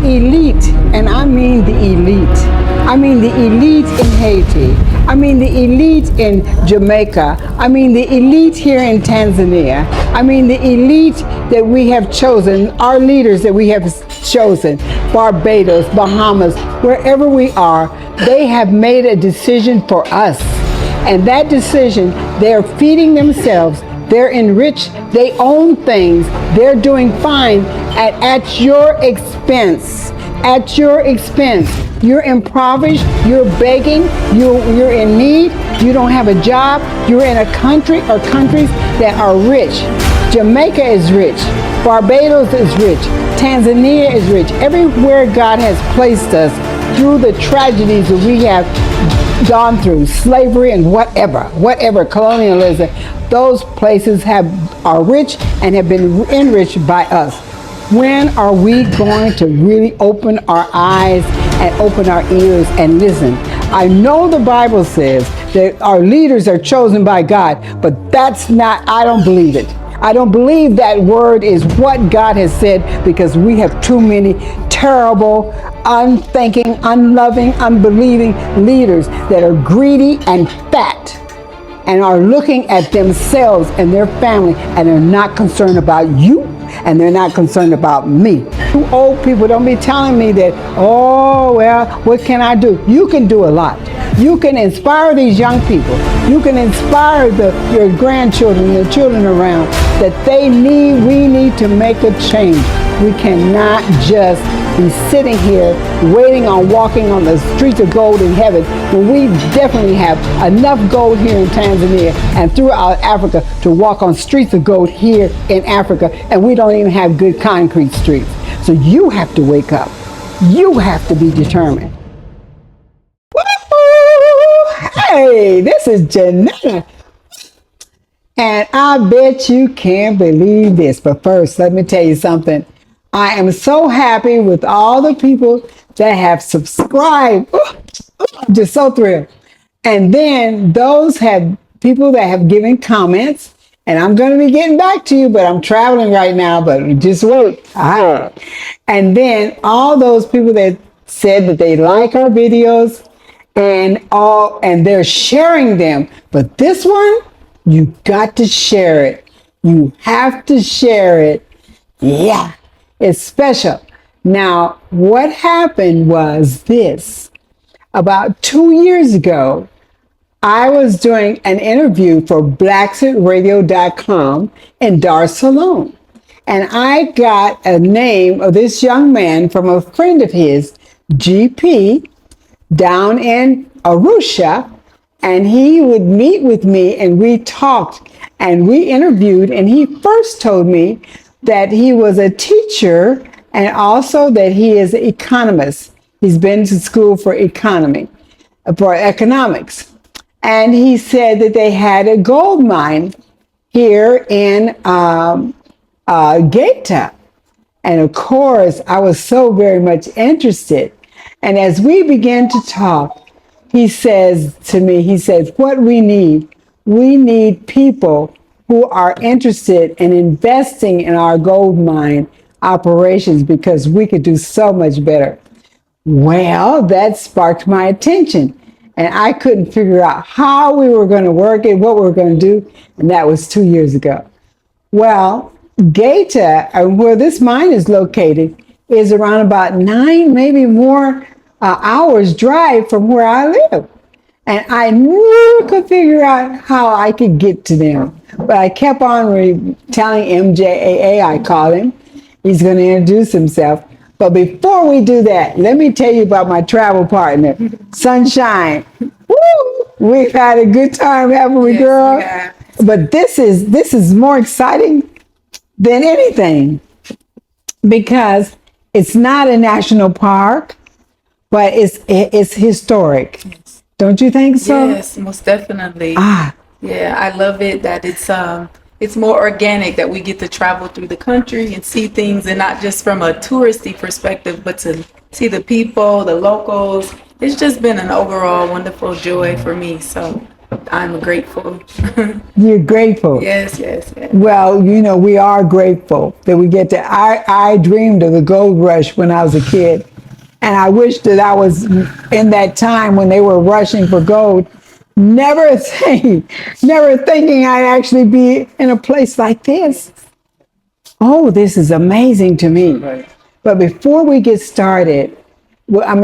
elite, and I mean the elite. I mean the elite in Haiti. I mean the elite in Jamaica. I mean the elite here in Tanzania. I mean the elite that we have chosen, our leaders that we have chosen, Barbados, Bahamas, wherever we are, they have made a decision for us. And that decision, they're feeding themselves, they're enriched, they own things, they're doing fine at your expense. At your expense. You're impoverished, you're begging, you're in need, you don't have a job, you're in a country or countries that are rich. Jamaica is rich, Barbados is rich, Tanzania is rich. Everywhere God has placed us through the tragedies that we have gone through, slavery and whatever, colonialism, those places are rich and have been enriched by us. When are we going to really open our eyes and open our ears and listen? I know the Bible says that our leaders are chosen by God, but that's not, I don't believe it. I don't believe that word is what God has said, because we have too many terrible, unthinking, unloving, unbelieving leaders that are greedy and fat and are looking at themselves and their family, and they're not concerned about you, and they're not concerned about me. You old people, don't be telling me that, oh, well, what can I do? You can do a lot. You can inspire these young people. You can inspire your grandchildren, the children around, that we need to make a change. We cannot just be sitting here waiting on walking on the streets of gold in heaven, when we definitely have enough gold here in Tanzania and throughout Africa to walk on streets of gold here in Africa, and we don't even have good concrete streets. So you have to wake up. You have to be determined. Woo-hoo! Hey, this is Janetta. And I bet you can't believe this. But first, let me tell you something. I am so happy with all the people that have subscribed. I'm just so thrilled. And then those people that have given comments, and I'm going to be getting back to you, but I'm traveling right now, but just wait. And then all those people that said that they like our videos and they're sharing them. But this one, you got to share it. You have to share it. Yeah. It's special. Now, what happened was this. About 2 years ago, I was doing an interview for BlackSitRadio.com in Dar es Salaam. And I got a name of this young man from a friend of his, GP, down in Arusha. And he would meet with me, and we talked and we interviewed. And he first told me that he was a teacher and also that he is an economist. He's been to school for economics. And he said that they had a gold mine here in Gaeta. And of course, I was so very much interested. And as we began to talk, he says to me, what we need people who are interested in investing in our gold mine operations, because we could do so much better. Well, that sparked my attention, and I couldn't figure out how we were going to work it, what we were going to do, and that was 2 years ago. Well, Gaeta, where this mine is located, is around about 9, maybe more hours drive from where I live. And I never could figure out how I could get to them. But I kept on telling MJAA, I call him. He's going to introduce himself. But before we do that, let me tell you about my travel partner, Sunshine. Woo! We've had a good time, haven't we, girl? Yeah. But this is more exciting than anything, because it's not a national park, but it's historic. Yes. Don't you think so? Yes, most definitely. Yeah, I love it that it's more organic, that we get to travel through the country and see things, and not just from a touristy perspective, but to see the people, the locals. It's just been an overall wonderful joy for me. So I'm grateful. You're grateful. Yes, yes, yes. Well, you know, we are grateful that we get to. I dreamed of the gold rush when I was a kid, and I wish that I was in that time when they were rushing for gold. Never thinking I'd actually be in a place like this. Oh, this is amazing to me. Right. But before we get started, well,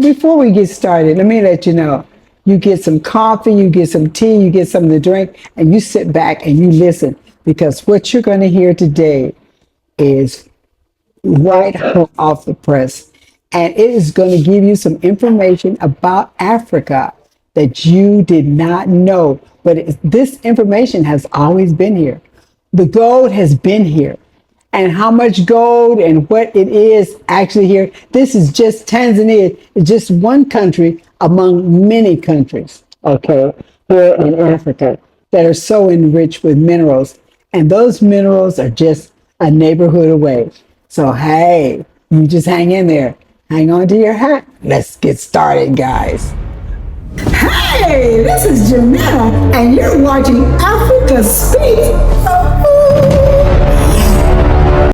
before we get started, let me let you know. You get some coffee, you get some tea, you get something to drink, and you sit back and you listen, because what you're going to hear today is right off the press. And it is going to give you some information about Africa that you did not know. But this information has always been here. The gold has been here. And how much gold and what it is actually here. This is just Tanzania. It's just one country among many countries, okay, here in Africa that are so enriched with minerals. And those minerals are just a neighborhood away. So, hey, you just hang in there. Hang on to your hat. Let's get started, guys. Hey, this is Janetta, and you're watching Africa Speak.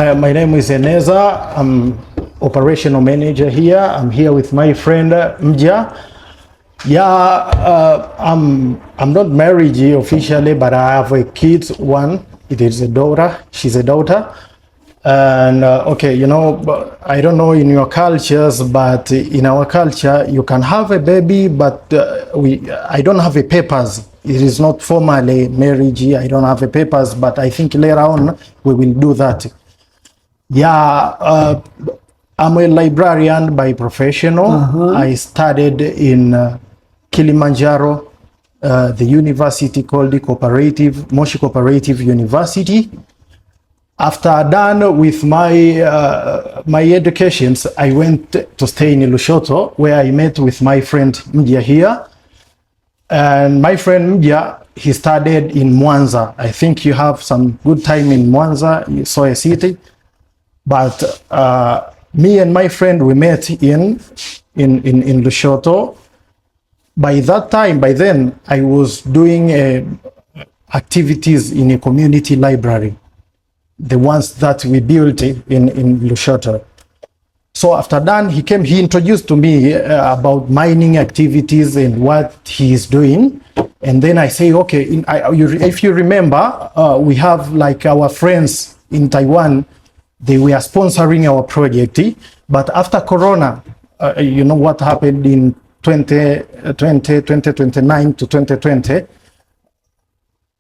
My name is Eneza. I'm operational manager here. I'm here with my friend Mja. Yeah, I'm not married officially, but I have a kid. One, it is a daughter. She's a daughter. And okay, you know, I don't know in your cultures, but in our culture, you can have a baby, but I don't have a papers. It is not formally marriage. I don't have a papers, but I think later on we will do that. Yeah, I'm a librarian by professional. I studied in Kilimanjaro, the university called the Moshi Cooperative University. After done with my educations, I went to stay in Lushoto, where I met with my friend Mja here. And my friend Mja, he studied in Mwanza. I think you have some good time in Mwanza, you saw a city. But me and my friend, we met in Lushoto. By then, I was doing activities in a community library, the ones that we built in Lushoto. So after that, he introduced to me about mining activities and what he is doing. And then I say, okay, if you remember, we have like our friends in Taiwan, they were sponsoring our project. But after Corona, you know what happened in 2019 to 2020,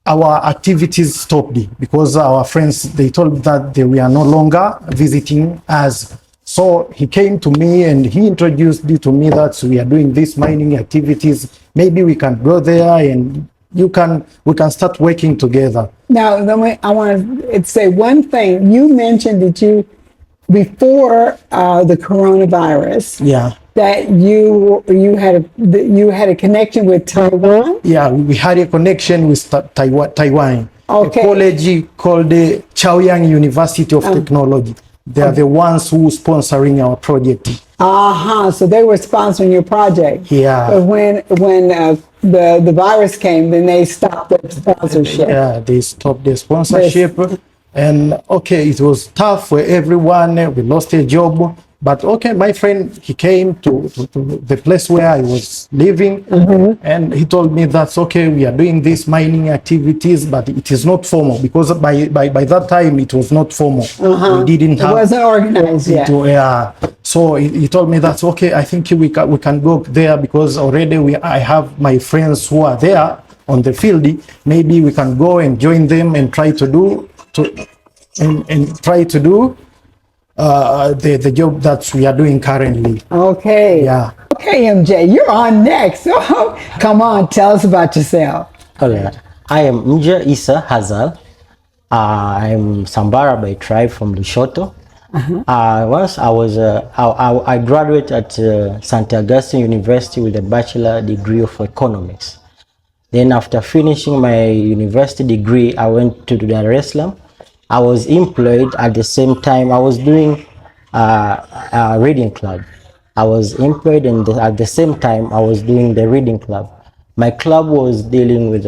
our activities stopped because our friends, they told that they were no longer visiting us. So he came to me and he introduced it to me that we are doing these mining activities. Maybe we can go there and we can start working together. Now, I want to say one thing. You mentioned that before the coronavirus, Yeah. that you had a connection with Taiwan. Yeah, we had a connection with Taiwan. Okay. A college called the Chaoyang University of Technology. They are the ones who sponsoring our project. So they were sponsoring your project. Yeah. But when the virus came, then they stopped the sponsorship. Yeah, they stopped the sponsorship. And okay, it was tough for everyone. We lost a job. But okay, my friend, he came to the place where I was living, and he told me that's okay, we are doing these mining activities, but it is not formal, because by that time it was not formal. We didn't have, it wasn't organized yet. Yeah. So he told me that's okay, I think we can go there, because already I have my friends who are there on the field. Maybe we can go and join them and try to do the job that we are doing currently. Okay. Yeah. Okay, MJ, you're on next. Come on, tell us about yourself. All right. I am Mja Isa Hazal. I'm Sambara by tribe from Lushoto. Once I graduated at St. Augustine University with a bachelor degree of economics. Then after finishing my university degree, I went to Dar es Salaam. I was employed at the same time. I was doing a reading club. I was employed, and at the same time I was doing the reading club. My club was dealing with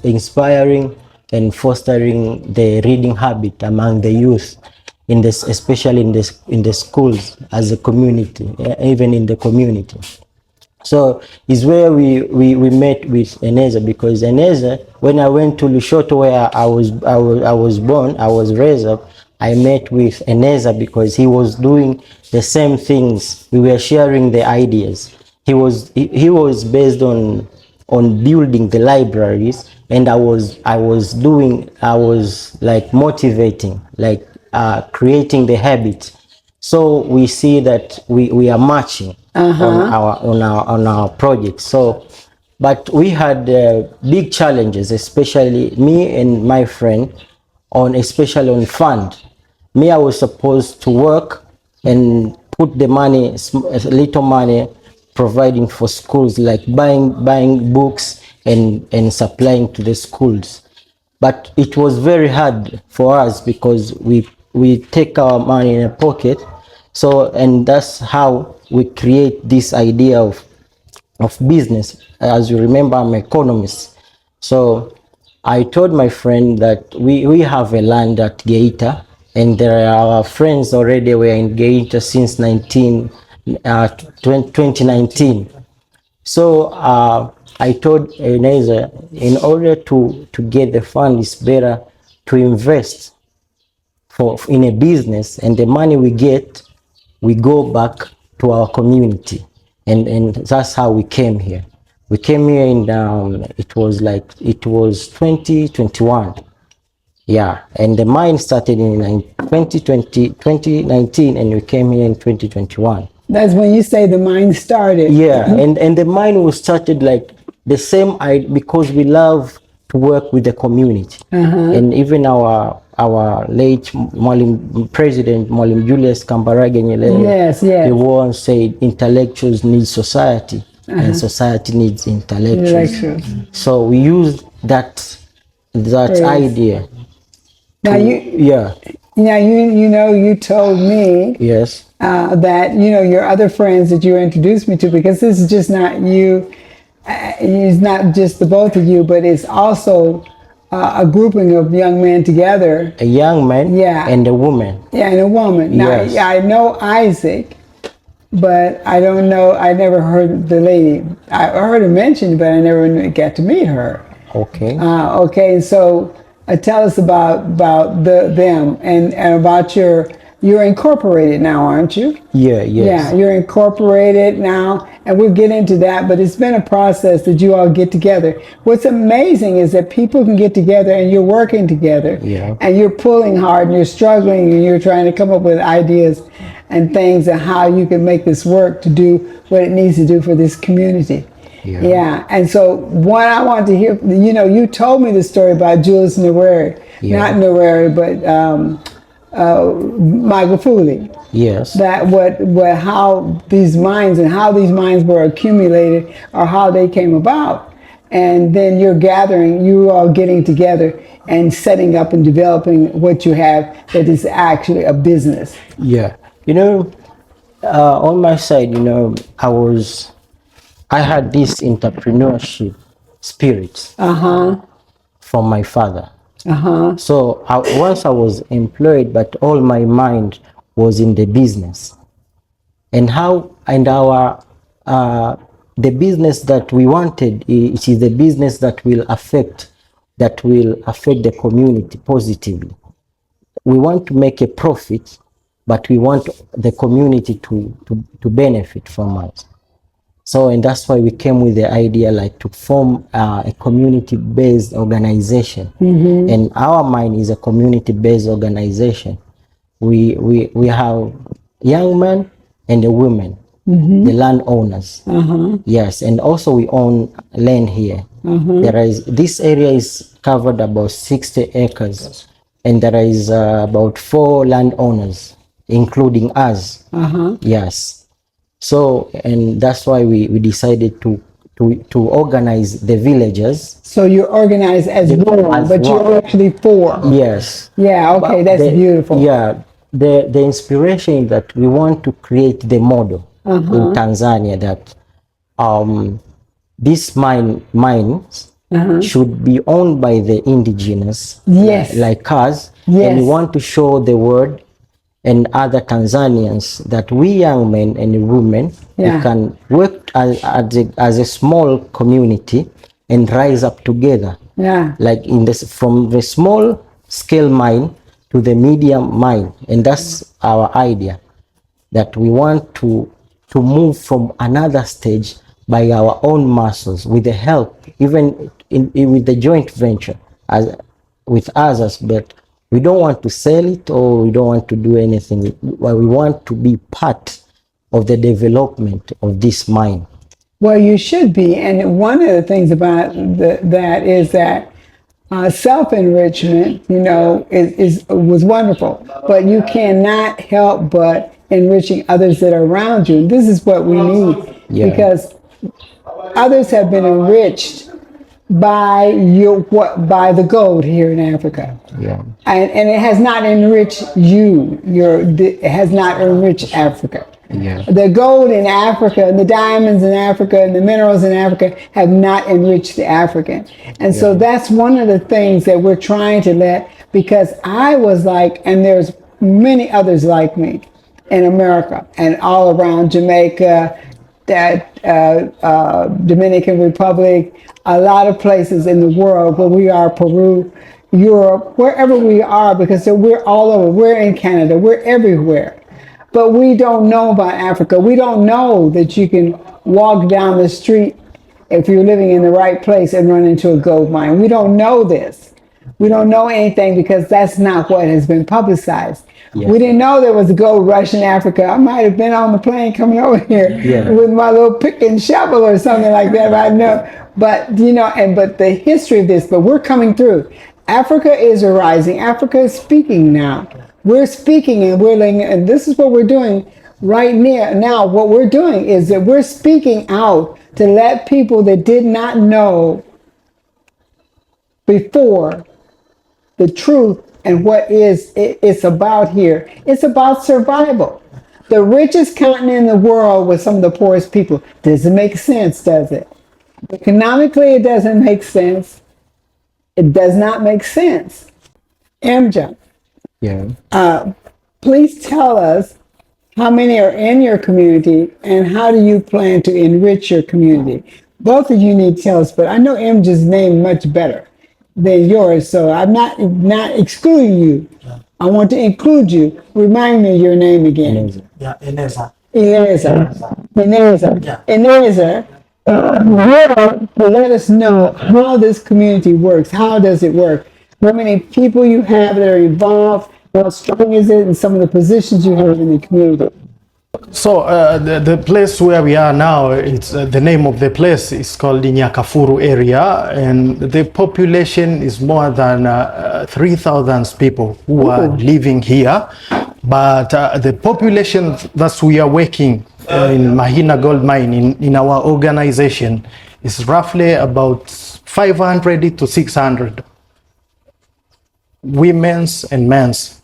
inspiring and fostering the reading habit among the youth, in this, especially in the schools, as a community, even in the community. So it's where we met with Eneza, because Eneza, when I went to Lushoto, where I was born, I was raised up, I met with Eneza because he was doing the same things. We were sharing the ideas. He was based on building the libraries, and I was like motivating, like creating the habit. So we see that we are matching on our project. So, but we had big challenges, especially me and my friend, especially on fund. Me, I was supposed to work and put the money, little money, providing for schools, like buying books and supplying to the schools. But it was very hard for us because we take our money in a pocket. So, and that's how we create this idea of business. As you remember, I'm an economist. So I told my friend that we have a land at Geita, and there are our friends already were in Geita since 2019. So I told Eneza, in order to get the fund, it's better to invest in a business, and the money we get, we go back to our community, and that's how we came here. We came here in it was 2021, yeah, and the mine started in 2019, and we came here in 2021. That's when you say the mine started. Yeah, and the mine was started like the same idea, because we love to work with the community. And even our late President Mwalimu Julius Kambarage Nyerere, yes, he once said intellectuals need society, and society needs intellectuals. So we use that idea. Now you told me, yes, that your other friends that you introduced me to, because this is just not you, it's not just the both of you, but it's also a grouping of young men together. A young man, and a woman. Yeah, and a woman. Now, yes. I know Isaac, but I don't know, I never heard the lady. I heard her mentioned, but I never got to meet her. Okay. Okay, so tell us about them and about you're incorporated now, aren't you? Yeah, yes. Yeah, you're incorporated now, and we'll get into that, but it's been a process that you all get together. What's amazing is that people can get together and you're working together, and you're pulling hard and you're struggling and you're trying to come up with ideas and things and how you can make this work to do what it needs to do for this community. Yeah, and so what I want to hear, you told me the story about Julius Nyerere, not Nyerere, but Magufuli. Yes. That how these mines were accumulated, or how they came about, and then you all getting together and setting up and developing what you have that is actually a business. Yeah, on my side, I had this entrepreneurship spirit from my father. So once I was employed, but all my mind was in the business, and the business that we wanted, it is the business that will affect the community positively. We want to make a profit, but we want the community to benefit from us. So, and that's why we came with the idea to form a community-based organization. And our mine is a community-based organization. We have young men and the women, the landowners. Yes, and also we own land here. This area is covered about 60 acres, and there is about 4 landowners, including us. Yes. So, and that's why we decided to organize the villagers. So you're organized as one, but you're actually 4. Yes. Yeah, okay, that's beautiful. Yeah, the inspiration that we want to create the model in Tanzania, that these mines should be owned by the indigenous, Yes. like us. Yes. And we want to show the world and other Tanzanians that we young men and women we can work as a small community and rise up together. Yeah. Like in this, from the small scale mine to the medium mine, and that's our idea, that we want to move from another stage by our own muscles, with the help, even with the joint venture as with others. But we don't want to sell it, or we don't want to do anything. We want to be part of the development of this mine. Well, you should be. And one of the things about that is that self-enrichment, was wonderful. But you cannot help but enriching others that are around you. And this is what we need, because others have been enriched by the gold here in Africa. Yeah. And it has not enriched you. It has not enriched Africa. Yeah. The gold in Africa, the diamonds in Africa, and the minerals in Africa have not enriched the African. And so that's one of the things that we're trying to let, because I was like, and there's many others like me in America and all around Jamaica, Dominican Republic, a lot of places in the world where we are, Peru, Europe, wherever we are, because we're all over. We're in Canada, we're everywhere. But we don't know about Africa. We don't know that you can walk down the street if you're living in the right place and run into a gold mine. We don't know this. We don't know anything because that's not what has been publicized. Yeah. We didn't know there was a gold rush in Africa. I might have been on the plane coming over here with my little pick and shovel or something like that. I know. But, but the history of this, but we're coming through. Africa is arising. Africa is speaking now. We're speaking and and this is what we're doing right now. What we're doing is that we're speaking out to let people that did not know before the truth and what it's about here. It's about survival. The richest continent in the world with some of the poorest people. Doesn't make sense, does it? Economically, it doesn't make sense. It does not make sense. MJ. Yeah. Please tell us how many are in your community and how do you plan to enrich your community? Both of you need to tell us, but I know MJ's name much better than yours, so I'm not excluding you. I want to include you. Remind me of your name again. Eneza. Eneza. Let us know how this community works. How does it work? How many people you have that are involved? How strong is it? And some of the positions you have in the community. So the place where we are now, it's the name of the place is called the Nyakafuru area, and the population is more than 3,000 people who are living here. But the population that we are working in Mahina Gold Mine in our organization is roughly about 500 to 600 women's and men's.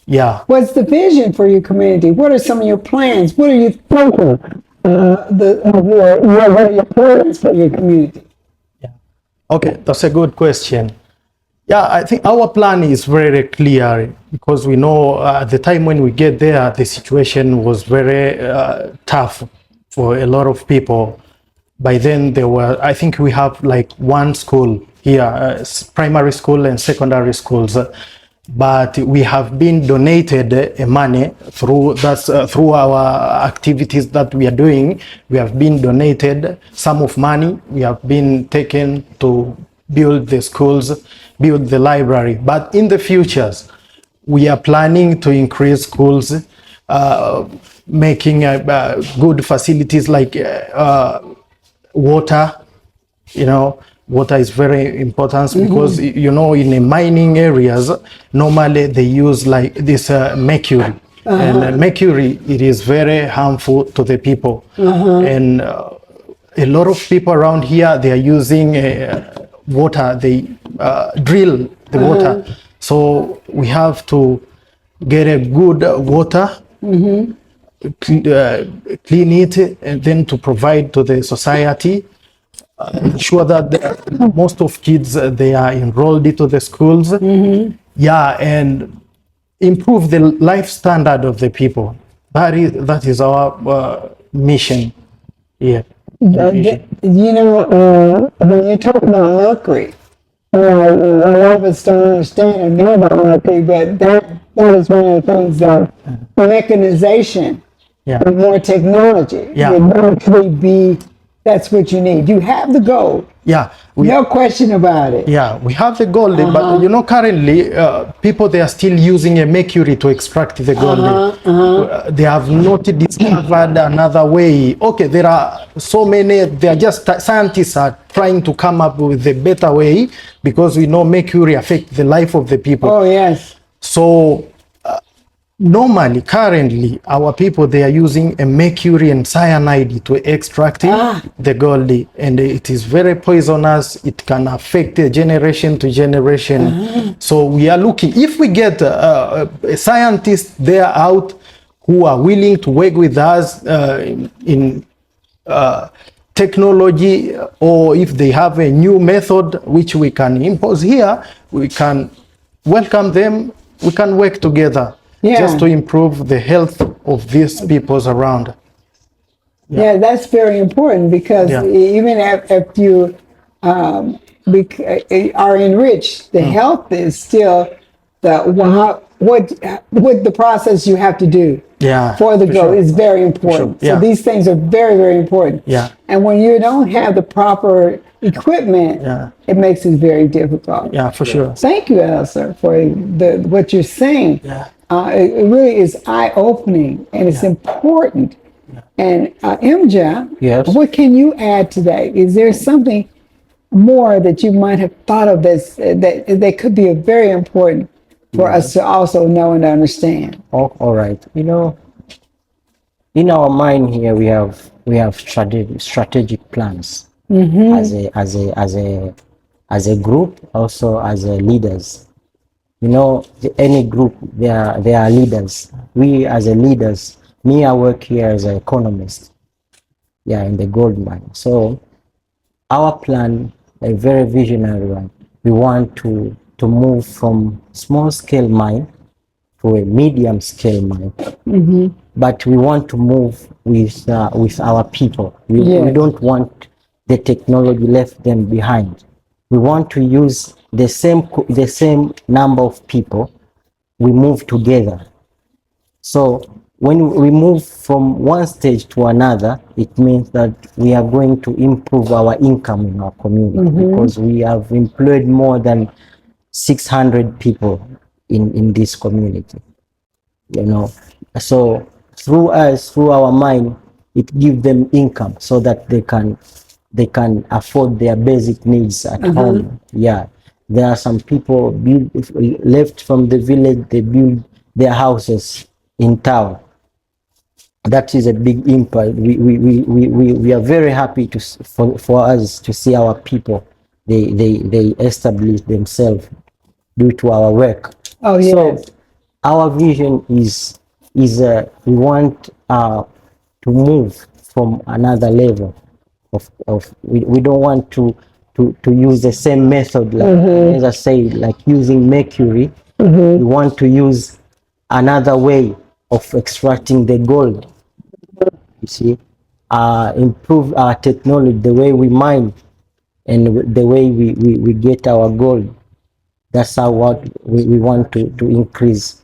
Yeah. What's the vision for your community? What are some of your plans? What are you thinking? What are your plans for your community? Yeah. Okay, that's a good question. Yeah, I think our plan is very clear because we know at the time when we get there, the situation was very tough for a lot of people. By then, I think we have like one school here, primary school and secondary schools. But we have been donated money through our activities that we are doing. We have been donated sum of money. We have been taken to build the schools, build the library. But in the futures, we are planning to increase schools, making good facilities like water, Water is very important because, in the mining areas, normally they use like this mercury. And mercury, it is very harmful to the people. And a lot of people around here, they are using water, they drill the water. So we have to get a good water, clean it, and then to provide to the society. ensure that most of kids they are enrolled into the schools. Yeah, and improve the life standard of the people. That is our mission. Yeah. You know, when you talk about mercury, a lot of us don't understand or know about mercury, but that is one of the things that mechanization Yeah. and more technology Yeah. would actually be, that's what you need. You have the gold. Yeah. No question about it. Yeah, we have the gold, but you know, currently people they are still using a mercury to extract the gold. They have not discovered another way. Okay, there are so many. They are just scientists are trying to come up with a better way because we know mercury affects the life of the people. Oh yes. So normally, currently, our people they are using a mercury and cyanide to extract the gold, and it is very poisonous. It can affect generation to generation. So we are looking if we get scientists there out who are willing to work with us in technology, or if they have a new method which we can impose here, we can welcome them. We can work together. Yeah. Just to improve the health of these peoples around. Yeah, that's very important because even if you are enriched, the health is still what the process you have to do for the goal is very important. So these things are very, very important. Yeah. And when you don't have the proper equipment, it makes it very difficult. Yeah, for sure. Thank you, Elsa, for what you're saying. Yeah. It really is eye-opening, and it's important. And Imja, Yes. what can you add to that? Is there something more that you might have thought of that could be very important for us to also know and understand? Oh, all right. You know, in our mind here, we have strategic plans as a group, also as a leaders. You know, any group, there are leaders. We as a leaders, me, I work here as an economist, in the gold mine. So our plan, a very visionary one, we want to move from small scale mine to a medium scale mine. But we want to move with our people. We don't want the technology left them behind. We want to use the same number of people. We move together. So when we move from one stage to another, it means that we are going to improve our income in our community because we have employed more than 600 people in this community. You know, so through our mine, it gives them income so that they can afford their basic needs at home. Yeah, there are some people left from the village. They build their houses in town. That is a big impact. We are very happy for us to see our people. They establish themselves due to our work. Oh yes. So our vision is we want to move from another level of we don't want to use the same method like as I say, like using mercury. We want to use another way of extracting the gold. You see, improve our technology, the way we mine and the way we get our gold. That's how what we want to increase.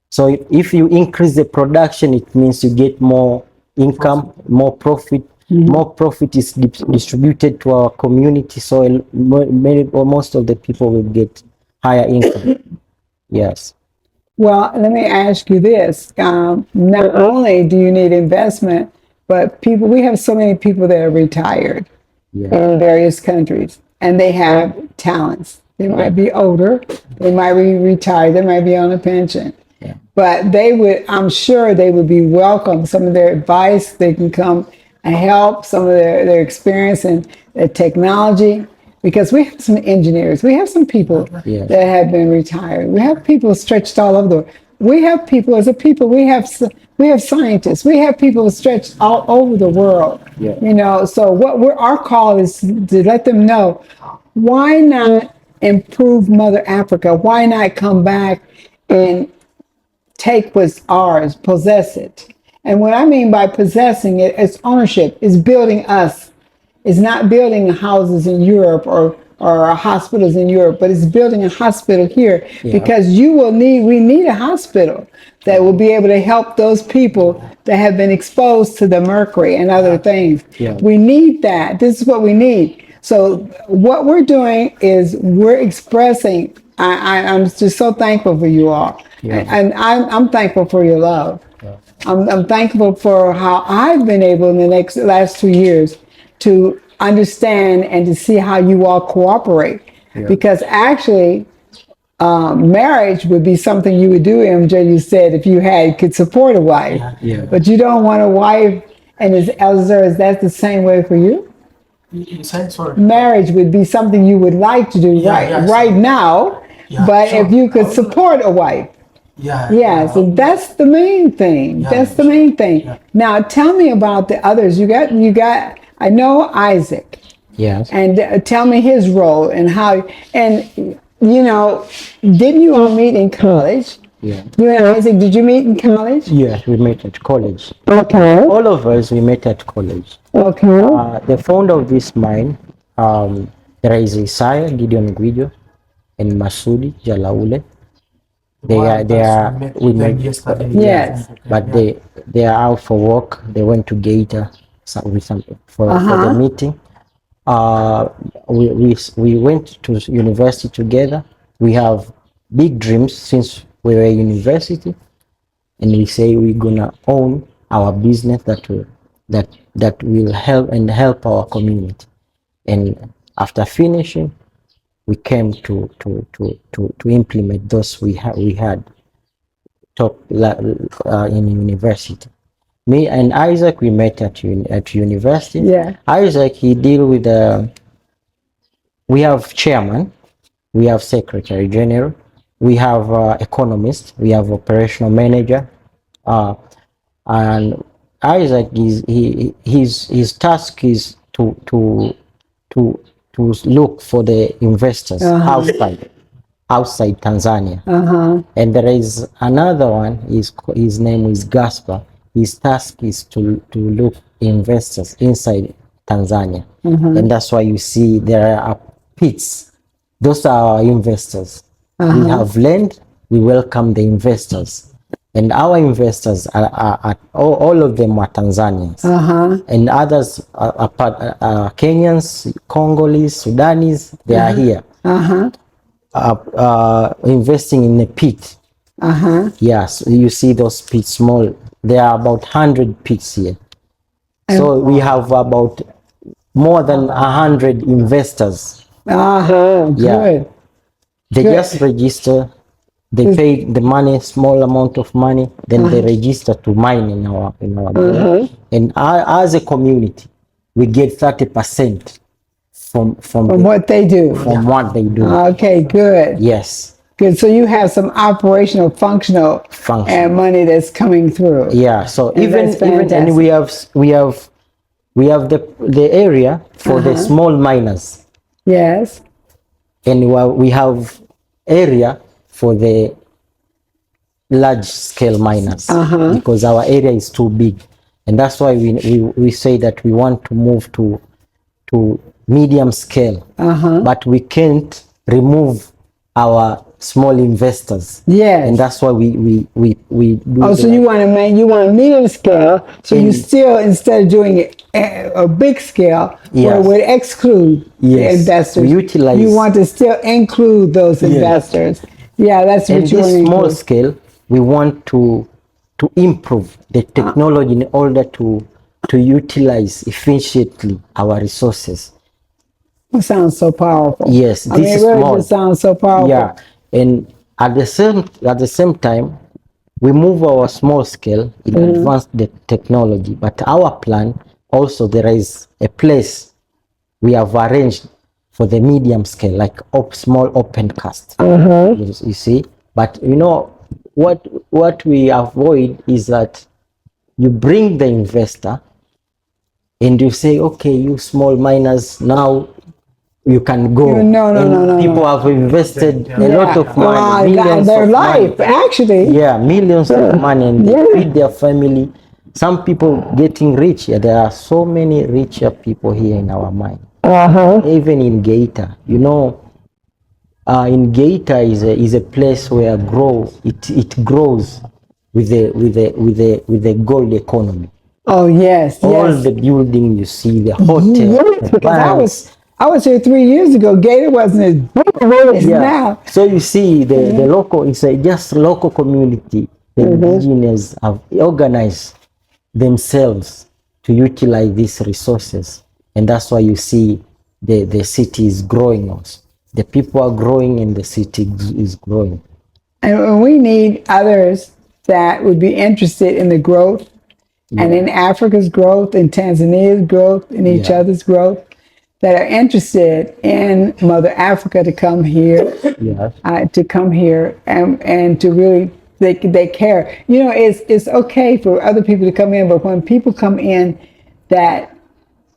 So if you increase the production, it means you get more income, more profit. More profit is distributed to our community, so many or most of the people will get higher income. Yes. Well, let me ask you this. Not only do you need investment, but we have so many people that are retired in various countries, and they have talents. They might be older, they might be retired, they might be on a pension. But I'm sure they would be welcome. Some of their advice, they can come and help, some of their experience and their technology. Because we have some engineers, we have some people that have been retired. We have people stretched all over the world. we have people as a people. We have scientists. We have people stretched all over the world. Yeah. You know, so our call is to let them know, why not improve Mother Africa? Why not come back and take what's ours, possess it? And what I mean by possessing it, it's ownership. It's building us. It's not building houses in Europe or hospitals in Europe, but it's building a hospital here, because we need a hospital that will be able to help those people that have been exposed to the mercury and other things. We need that. This is what we need. So what we're doing is we're expressing. I'm just so thankful for you all, and I'm thankful for your love. I'm thankful for how I've been able in the last 2 years to understand and to see how you all cooperate. Because actually, marriage would be something you would do, MJ, you said, if you could support a wife. But you don't want a wife, and is that the same way for you? Marriage would be something you would like to do right now, but if you could support a wife. So that's the main thing. That's the main thing. Now tell me about the others. You got. I know Isaac. Yes. And tell me his role and how. And you know, didn't you all meet in college? Yeah. You and Isaac, did you meet in college? Yes, we met at college. Okay. All of us, we met at college. Okay. The founder of this mine, there is Isaiah Gideon Guido and Masudi Jalaule. We met yesterday. Yes. But they are out for work. They went to Gator for the meeting. We went to university together. We have big dreams since we were in university, and we say we're gonna own our business that will help our community. And after finishing, we came to implement those we had taught in university. Me and Isaac, we met at university. Yeah. Isaac, he deal with we have chairman, we have secretary general, we have economist, we have operational manager, and Isaac his task is to look for the investors outside Tanzania. And there is another one. His name is Gaspar. His task is to look investors inside Tanzania, and that's why you see there are pits. Those are our investors. We have land. We welcome the investors, and our investors are all of them are Tanzanians, and others are Kenyans, Congolese, Sudanese. They are here investing in a pit. Yes, you see those pits small. There are about 100 pits here. So we have about more than 100 investors. Good. They just register. They pay the money, small amount of money, then they register to mine in our and as a community, we get 30% from what they do. From what they do. Okay, good. Yes. Good. So you have some operational, functional, and money that's coming through. Yeah. So and even and we have the area for the small miners. Yes. And we have area for the large scale miners because our area is too big, and that's why we say that we want to move to medium scale, but we can't remove our small investors. Yes. And that's why we do. Oh, so you want medium scale, so you still, instead of doing a big scale, where it would exclude the investors, you want to still include those investors. Yeah, that's what you want to this small include. scale, we want to improve the technology in order to utilize efficiently our resources. It sounds so powerful. Yes, this is it really small. just sounds so powerful. Yeah, and at the same time, we move our small scale in advance the technology. But our plan also, there is a place we have arranged for the medium scale, like small open cast. You see, but what we avoid is that you bring the investor and you say, okay, you small miners, now you can go. No, no, and no, no, people no. have invested a lot of money, Their millions of life, money. actually. Yeah, millions of money, and they Yeah. feed their family. Some people getting rich. Yeah, there are so many richer people here in our mine. Even in Geita, you know, in Geita is a place where it grows with the gold economy. Oh, yes, All yes. the building you see, the hotel, Yes, the because banks. I was here 3 years ago. Gator wasn't as big as now. So you see, the local, it's a just local community. The indigenous have organized themselves to utilize these resources, and that's why you see the city is growing also. The people are growing and the city is growing. And we need others that would be interested in the growth and in Africa's growth, in Tanzania's growth, in each Yeah. other's growth, that are interested in Mother Africa to come here, Yes. And to really they care. You know, it's okay for other people to come in, but when people come in that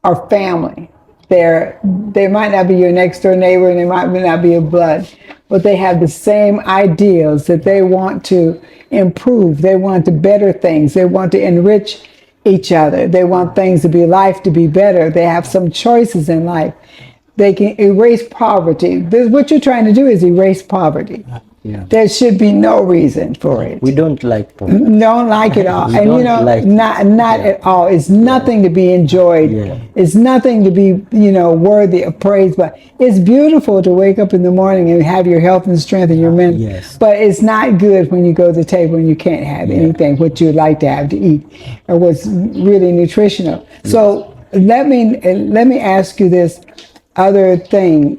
are family, they might not be your next door neighbor and they might not be your blood, but they have the same ideals that they want to improve. They want to better things. They want to enrich each other. They want things to be life to be better. They have some choices in life. They can erase poverty. What you're trying to do is erase poverty. Yeah. There should be no reason for it. We don't like poverty. Don't like it all. We And you don't know, like not it. at all. It's nothing to be enjoyed. Yeah. It's nothing to be, worthy of praise. But it's beautiful to wake up in the morning and have your health and strength and your mental. Yes. But it's not good when you go to the table and you can't have anything what you'd like to have to eat or what's really nutritional. So let me ask you this other thing,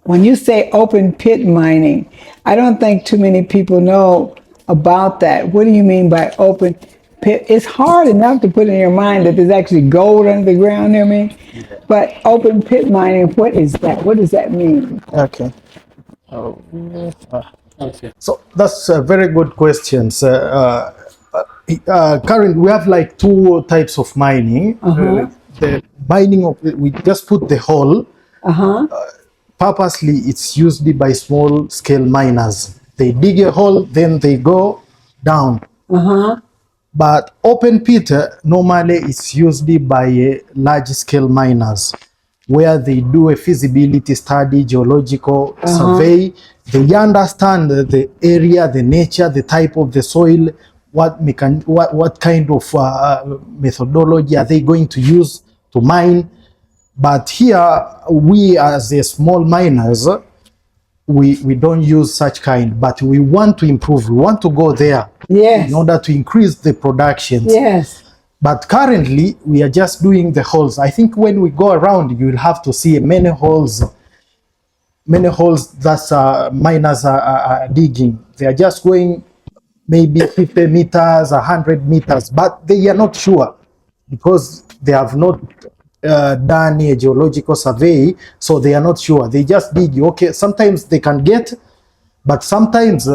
when you say open pit mining, I don't think too many people know about that. What do you mean by open pit? It's hard enough to put in your mind that there's actually gold under the ground there, man. But open pit mining, what is that? What does that mean? Okay. So that's a very good question. Currently, we have like two types of mining. The mining of we just put the hole. Purposely, it's used by small scale miners. They dig a hole, then they go down. But open pit normally it's used by large scale miners, where they do a feasibility study, geological survey. They understand the area, the nature, the type of the soil, what kind of methodology are they going to use to mine. But here, we as a small miners, we don't use such kind, but we want to improve. We want to go there in order to increase the productions. Yes. But currently, we are just doing the holes. I think when we go around, you will have to see many holes that miners are digging. They are just going maybe 50 meters, 100 meters, but they are not sure because they have not done a geological survey, so they are not sure. They just dig. Okay, sometimes they can get, but sometimes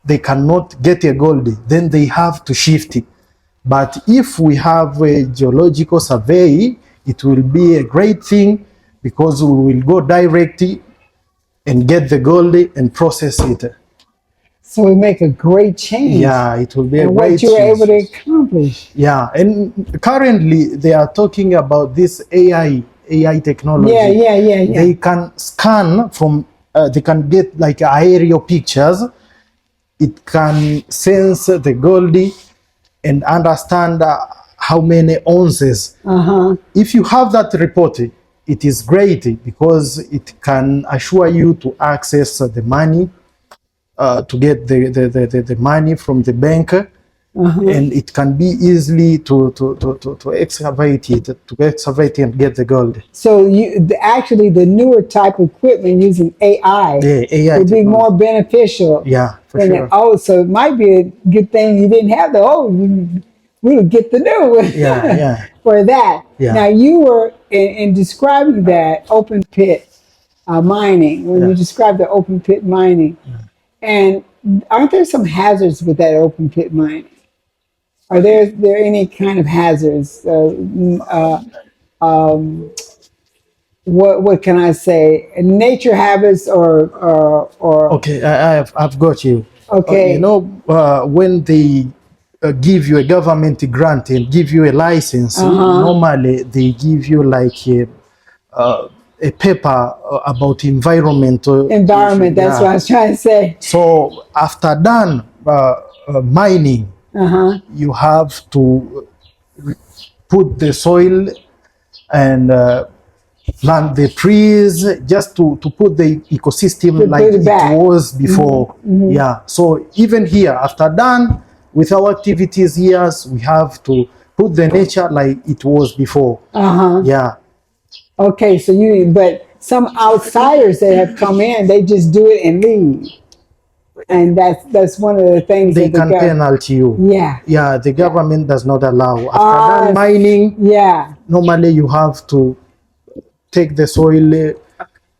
they cannot get a gold. Then they have to shift it. But if we have a geological survey, it will be a great thing because we will go directly and get the gold and process it. So we make a great change. Yeah, it will be a and great what you're change. able to accomplish. Yeah, and currently they are talking about this AI technology. Yeah. They can scan from, they can get like aerial pictures. It can sense the gold and understand how many ounces. If you have that report, it is great because it can assure you to access the money, to get the money from the bank, and it can be easily to excavate and get the gold. So actually the newer type of equipment using AI, AI would be technology. more beneficial. Yeah, for than sure. So it might be a good thing you didn't have the old. We'll get the new one. Yeah. For that. Yeah. Now you were in describing that open pit mining, when you described the open pit mining, And aren't there some hazards with that open pit mining? Are there any kind of hazards? What can I say? Nature habits or Okay, I've got you. okay. You know, when they give you a government grant and give you a license, normally they give you like a paper about environmental Environment. That's what I was trying to say. So after done mining, you have to put the soil and plant the trees just to put the ecosystem like it was before. Yeah. So even here, after done with our activities here, we have to put the nature like it was before. Yeah. Okay, so but some outsiders that have come in, they just do it and leave. And that's one of the things they that can penalty you. Yeah. Yeah, the government does not allow. After done mining, normally you have to take the soil,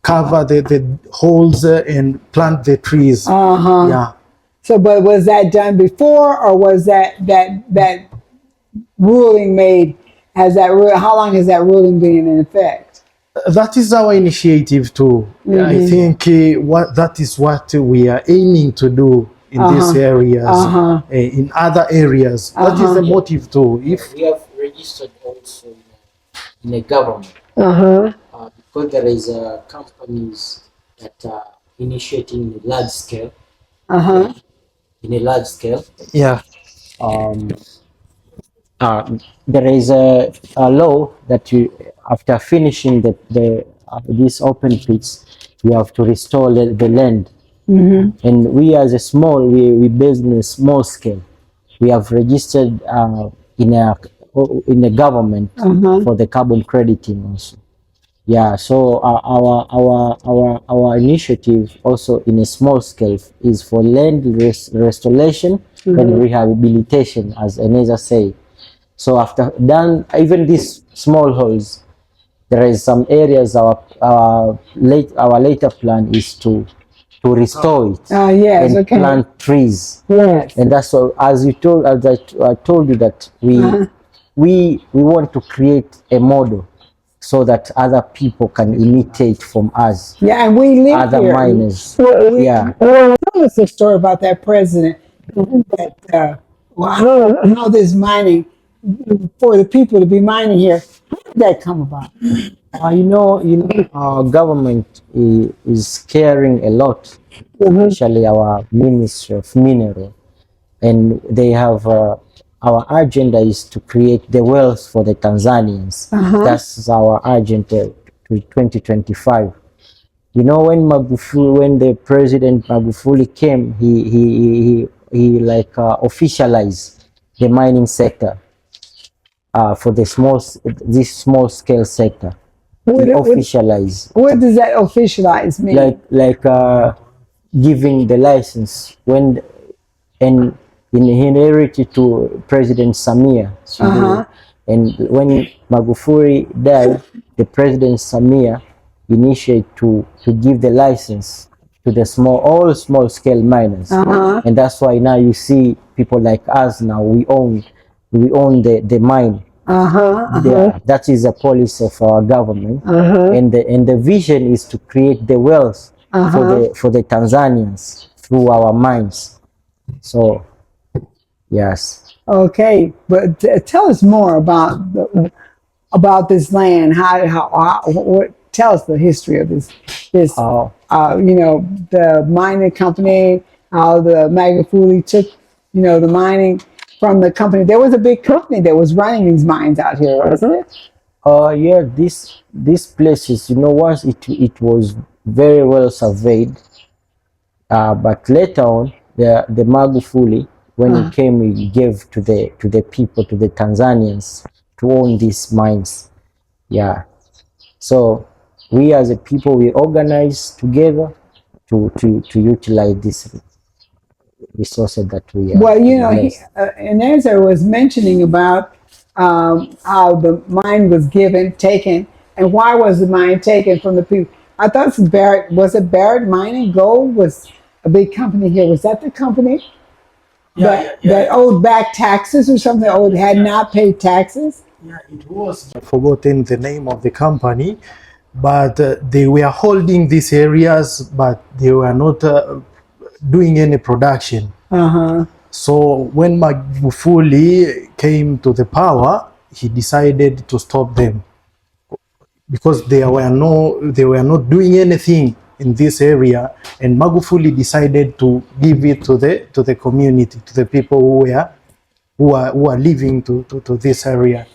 cover the holes and plant the trees. Yeah. So, but was that done before, or was that ruling made? How long has that ruling been in effect? That is our initiative too. I think that is what we are aiming to do in these areas, in other areas. That is the motive too. If we have registered also in a government, because there is companies that are initiating in a large scale. In a large scale. Yeah. There is a law that you, after finishing these open pits, you have to restore the land. And we as a small, we based in a small scale. We have registered in a government for the carbon crediting also. Yeah, so our initiative also in a small scale is for land restoration and rehabilitation, as Eneza said. So after done even these small holes, there is some areas our later plan is to restore it and plant trees. Yes. And that's what, as I told you that we want to create a model so that other people can imitate from us. Yeah, and we live other here. miners. Yeah. Tell us a story about that president. That how this mining for the people to be mining here. How did that come about? Our government is caring a lot, especially our Ministry of Mineral, and they have our agenda is to create the wealth for the Tanzanians. That's our agenda to 2025. When when the President Magufuli came, he like officialized the mining sector for this small scale sector. Officialize. What does that officialize mean? Like giving the license and inherited to President Samia. And when Magufuli died, the President Samia initiated to give the license to the all small scale miners. And that's why now you see people like us now, we own the mine. That is a policy of our government, and the vision is to create the wealth for the Tanzanians through our mines. So, yes. Okay, but tell us more about this land. Tell us the history of this. The mining company, how the Magufuli took, the mining from the company. There was a big company that was running these mines out here, wasn't it? Yeah, these places, once it was very well surveyed, but later on, the Magufuli, when he came, he gave to the people, to the Tanzanians, to own these mines. Yeah. So we as a people, we organize together to utilize this resources that we are. Well, Ineza was mentioning about how the mine was taken, and why was the mine taken from the people? I thought was it Barrett Mining? Gold was a big company here. Was that the company Yeah, that owed back taxes or something, or had not paid taxes? Yeah, it was. I've forgotten the name of the company, but they were holding these areas, but they were not doing any production. Uh-huh. So when Magufuli came to the power, he decided to stop them because they were not doing anything in this area, and Magufuli decided to give it to the community, to the people who are living to this area.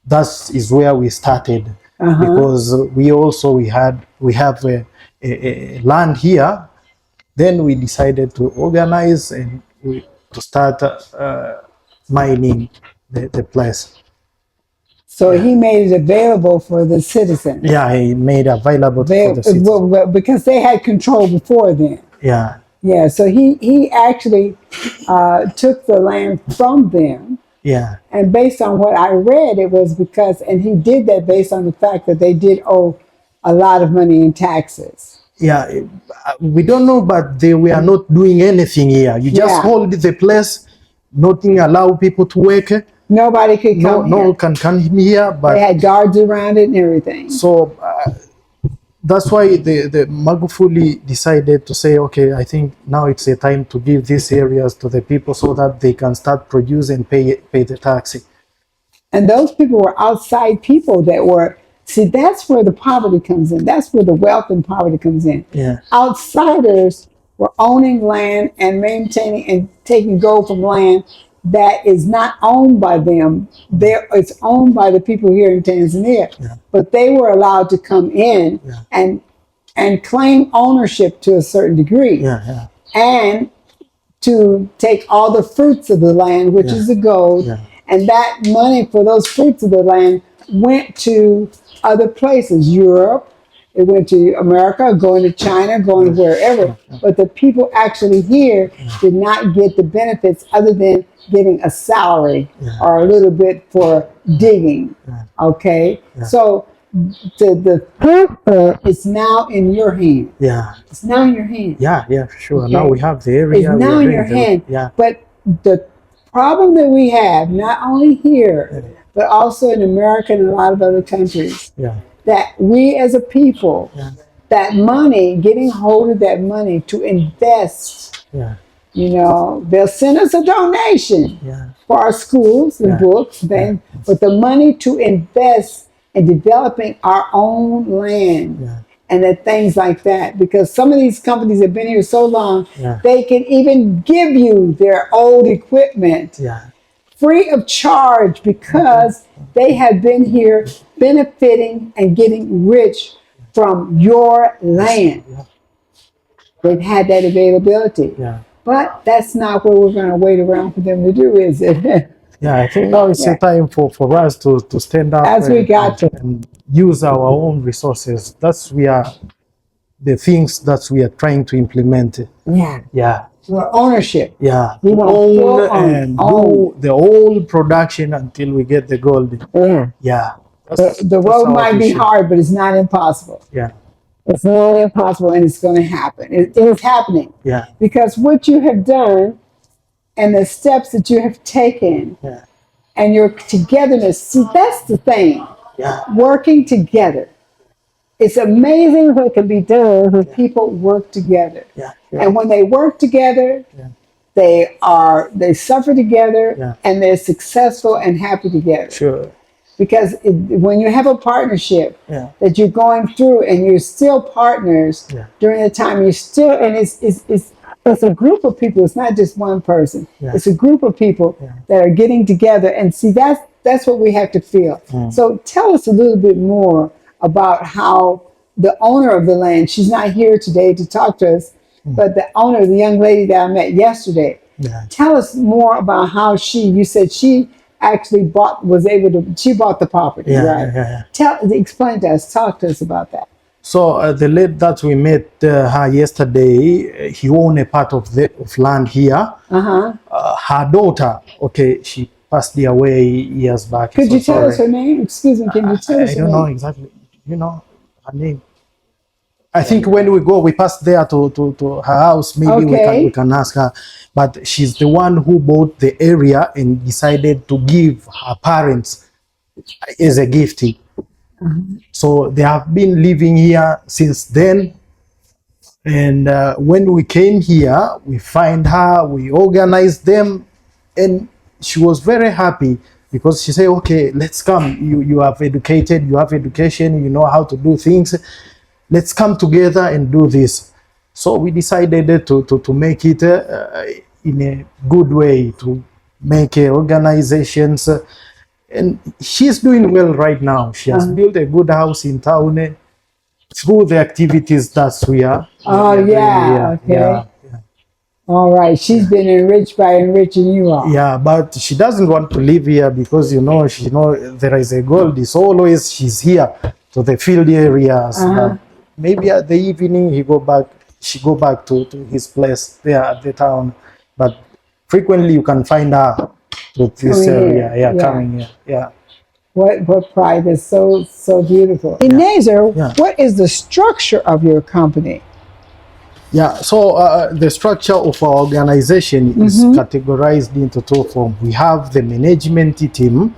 That is where we started, because we have a land here. Then we decided to organize and to start mining the place. So he made it available for the citizens. Yeah, he made available for the citizens. Well, because they had control before then. Yeah, Yeah, so he actually took the land from them. yeah, And based on what I read, it was because, and he did that based on the fact that they did owe a lot of money in taxes. yeah. We don't know, but they were not doing anything here. You just Yeah. hold the place, nothing allow people to work. Nobody could come No here. one can come here, but They had guards around it and everything. so that's why the Magufuli decided to say, okay, I think now it's a time to give these areas to the people so that they can start produce and pay the tax. And those people were outside people that were, see, that's where the poverty comes in. That's where the wealth and poverty comes in. Yeah. Outsiders were owning land and maintaining and taking gold from land that is not owned by them. It's owned by the people here in Tanzania. Yeah. But they were allowed to come in Yeah. and claim ownership to a certain degree. Yeah. And to take all the fruits of the land, which is the gold, Yeah. and that money for those fruits of the land went to other places, Europe, it went to America, going to China, going to wherever. But the people actually here did not get the benefits other than getting a salary or a little bit for digging. Okay? So the fruit is now in your hand. Yeah. It's now in your hand. Yeah, sure. Okay. Now we have the area. It's now we are in your doing hand. Yeah. But the problem that we have, not only here, but also in America and a lot of other countries, Yeah. that we as a people, that money, getting hold of that money to invest, Yeah. they'll send us a donation Yeah. for our schools and books, but the money to invest in developing our own land and the things like that, because some of these companies have been here so long, they can even give you their old equipment Yeah. free of charge because they have been here benefiting and getting rich from your land. They've had that availability. Yeah. But that's not what we're going to wait around for them to do, is it? Yeah, I think now it's a time for us to stand up As we got to. and use our own resources. That's the things that we are trying to implement. Yeah. Yeah. Well, ownership. Yeah. We want full Own and own. do the whole production until we get the gold. Yeah. Yeah. The road might be hard, but it's not impossible. Yeah. It's not impossible, and it's going to happen. It is happening. Yeah. Because what you have done and the steps that you have taken Yeah. and your togetherness, see, that's the thing. Yeah. Working together. It's amazing what can be done when people work together. Yeah. And when they work together, they suffer together, and they're successful and happy together. Sure. Because when you have a partnership that you're going through and you're still partners during the time, you're still, and it's a group of people. It's not just one person. It's a group of people that are getting together. And see, that's what we have to feel. So tell us a little bit more about how the owner of the land, she's not here today to talk to us, but the owner, the young lady that I met yesterday, tell us more about how you said she actually bought the property, right? Explain to us, talk to us about that. So the lady that we met her yesterday, he owned a part of land here. Her daughter, she passed away years back. Could you tell us her name? Excuse me, can you tell us I her don't name? know exactly. You know her name? I think when we go, we pass there to her house. Maybe Okay. we can ask her. But she's the one who bought the area and decided to give her parents as a gift. So they have been living here since then. And when we came here, we find her, we organized them, and she was very happy because she said, okay, let's come. You have educated, you have education, you know how to do things. Let's come together and do this. So we decided to make it in a good way, to make organizations. And she's doing well right now. She has built a good house in town through the activities that we are. Oh, we are doing yeah, here. okay. Yeah. All right. She's been enriched by enriching you all. Yeah, but she doesn't want to live here because she there is a gold. It's always she's here to the field areas. Maybe at the evening she go back to his place there at the town. But frequently you can find her to this area. Yeah, coming here. Yeah. What pride is so beautiful. Enezer, Yeah. what is the structure of your company? Yeah, so the structure of our organization is categorized into two forms. We have the management team,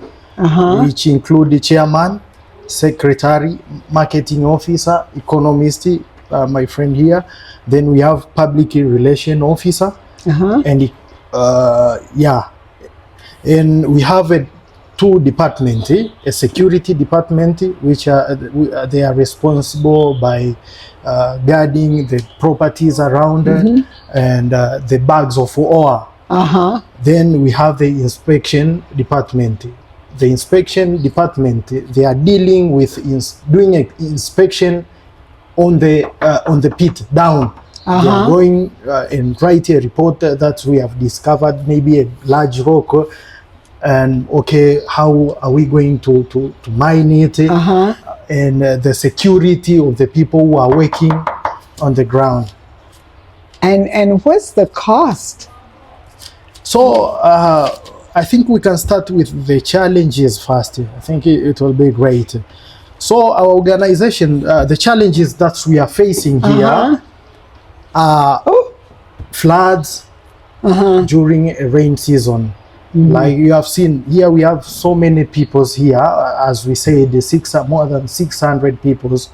which include the chairman, secretary, marketing officer, economist, my friend here. Then we have public relation officer, and and we have two departments, a security department, which they are responsible by guarding the properties around and the bags of ore. Then we have the inspection department. The inspection department, they are dealing with doing an inspection on the pit down. They are going and write a report that we have discovered maybe a large rock. And okay, how are we going to mine it? And the security of the people who are working on the ground. And what's the cost? So I think we can start with the challenges first. I think it will be great. So our organization, the challenges that we are facing here are floods during a rain season. Like you have seen here, we have so many peoples here, as we said, more than 600 peoples.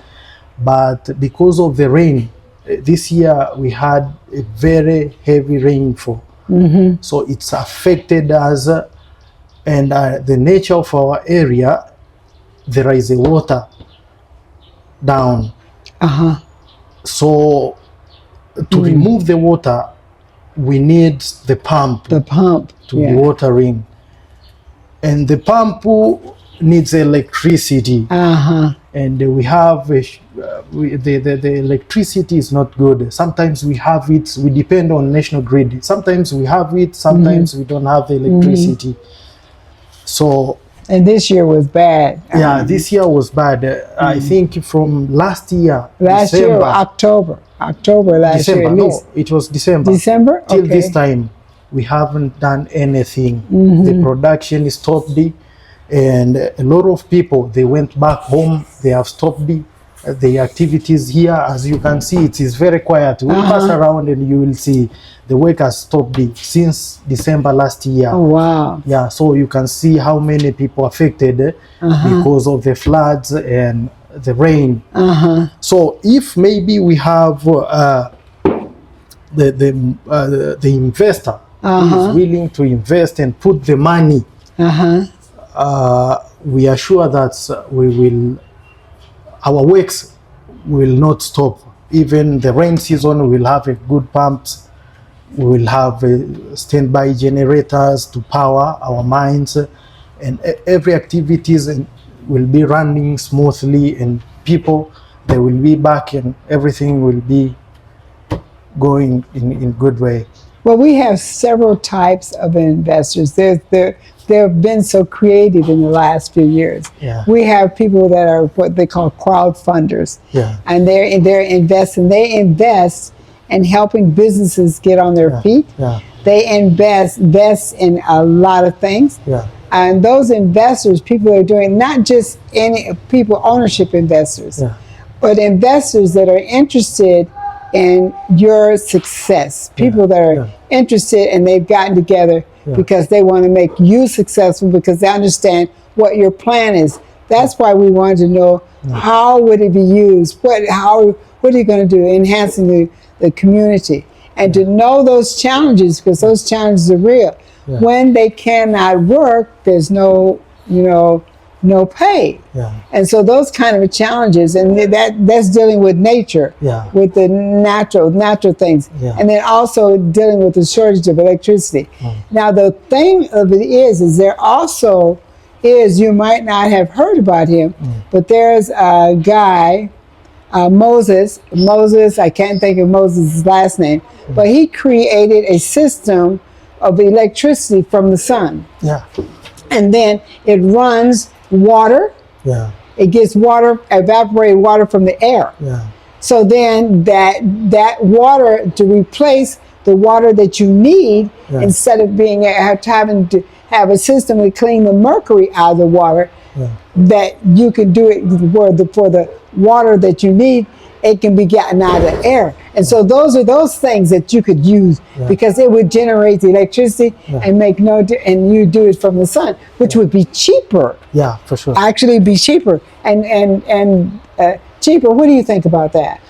But because of the rain, this year we had a very heavy rainfall. So it's affected us, and the nature of our area, there is a water down. So to remove the water, we need the pump. To be watering, and the pump needs electricity, and we have the electricity is not good. Sometimes we have it, we depend on national grid. Sometimes we have it, sometimes we don't have the electricity. So and this year was bad. Yeah, this year was bad. I think from last year, December. October last year at least. No, it was December. December? Till Okay. this time, we haven't done anything. The production stopped, and a lot of people, they went back home. They have stopped the activities here. As you can see, it is very quiet. We pass around and you will see the work has stopped since December last year. Oh, wow. Yeah, so you can see how many people affected because of the floods and the rain. So if maybe we have the investor who is willing to invest and put the money, we are sure that our works will not stop. Even the rain season, we will have a good pumps. We will have standby generators to power our mines, and every activities will be running smoothly, and people, they will be back, and everything will be going in good way. Well, we have several types of investors. They've been so creative in the last few years. Yeah. We have people that are what they call crowdfunders. Yeah. And they're investing. They invest in helping businesses get on their feet. Yeah. They invest in a lot of things. Yeah. And those investors, people are doing not just any people, ownership investors. Yeah. but investors that are interested in your success, people that are interested and they've gotten together because they want to make you successful because they understand what your plan is. That's why we wanted to know how would it be used, what are you going to do, enhancing the community, and to know those challenges because those challenges are real. When they cannot work, there's no no pay. And so those kind of challenges, and that's dealing with nature, with the natural things, and then also dealing with the shortage of electricity. Now the thing of it is there also is, you might not have heard about him, but there's a guy, Moses, I can't think of Moses' last name, but he created a system of electricity from the sun. And then it runs water. It gets water, evaporated water from the air. So then that water, to replace the water that you need, instead of having to have a system to clean the mercury out of the water, that you can do it for the water that you need, it can be gotten out of the air. And so those are those things that you could use because it would generate the electricity and make and you do it from the sun, which would be cheaper. For sure. Actually be cheaper and cheaper. What do you think about that?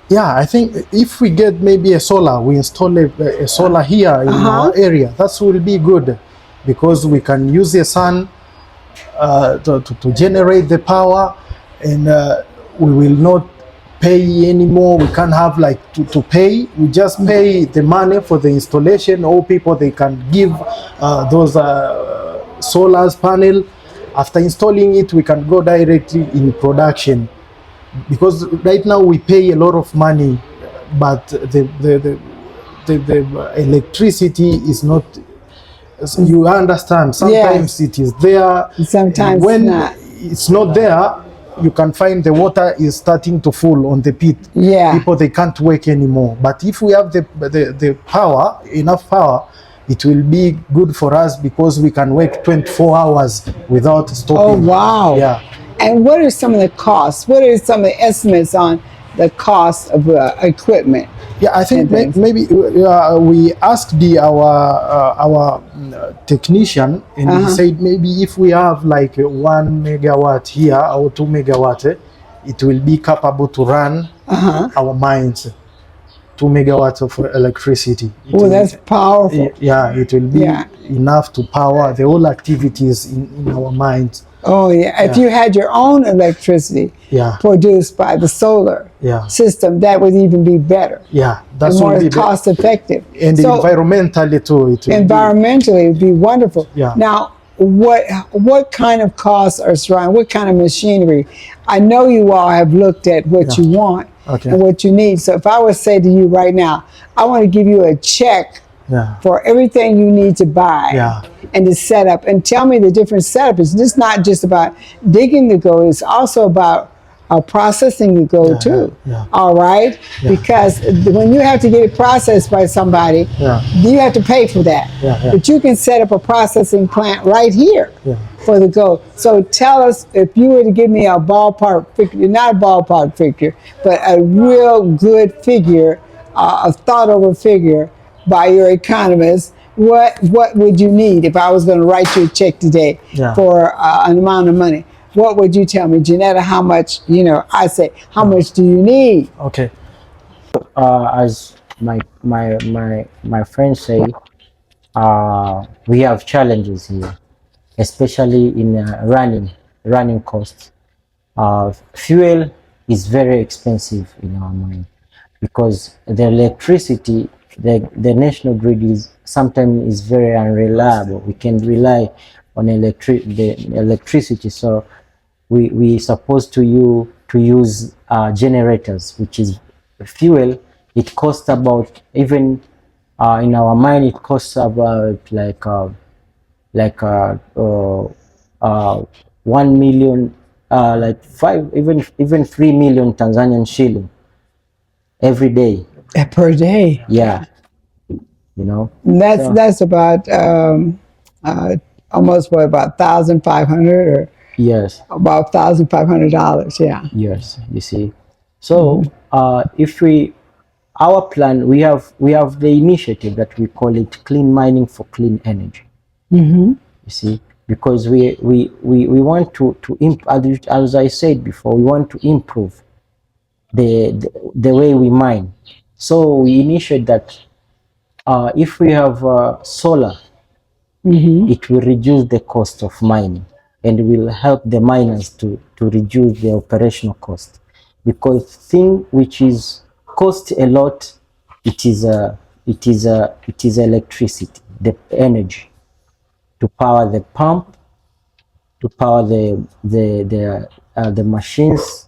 I think if we get maybe a solar, we install a solar here in our area, that will be good because we can use the sun to generate the power, and we will not pay anymore. We can't have to pay. We just pay the money for the installation. All people, they can give those solar panel. After installing it, we can go directly in production. Because right now we pay a lot of money, but the electricity is not. You understand? Sometimes it is there. Sometimes when not. It's not there, you can find the water is starting to fall on the pit. People, they can't work anymore. But if we have the power, enough power, it will be good for us because we can work 24 hours without stopping. Oh wow! And what are some of the costs? What are some of the estimates on the cost of equipment? I think maybe we asked our technician, and he said maybe if we have 1 megawatt here or 2 megawatt, it will be capable to run our mines. 2 megawatts of electricity. That's powerful. It will be enough to power the whole activities in our mines. If you had your own electricity produced by the solar system, that would even be better. That's more cost effective. And so, environmentally too. It would be wonderful. Now, what kind of costs are surrounding? What kind of machinery? I know you all have looked at what you want and what you need. So if I would say to you right now, I want to give you a check for everything you need to buy and to set up, and tell me the different setups. It's not just about digging the gold, it's also about processing the gold too. All right? Because when you have to get it processed by somebody, you have to pay for that. But you can set up a processing plant right here for the gold. So tell us, if you were to give me a ballpark figure, not a ballpark figure, but a real good figure, a thought over figure by your economist, what would you need if I was going to write you a check today for an amount of money? What would you tell me, Janetta? How much? I say, how much do you need? As my friends say, we have challenges here, especially in running costs. Fuel is very expensive in our mind because the electricity, the national grid is sometimes very unreliable. We can rely on the electricity, so we supposed to use generators, which is fuel. It costs about, even in our mind, it costs about 1 million, even 3 million Tanzanian shilling every day. Per day. That's about almost about $1,500 or about $1,500. Yes, you see. So if our plan, we have the initiative that we call it Clean Mining for Clean Energy. You see, because we want to as I said before, we want to improve the way we mine. So we initiate that if we have solar, it will reduce the cost of mining and will help the miners to reduce the operational cost, because thing which is cost a lot, it is electricity, the energy to power the pump, to power the machines,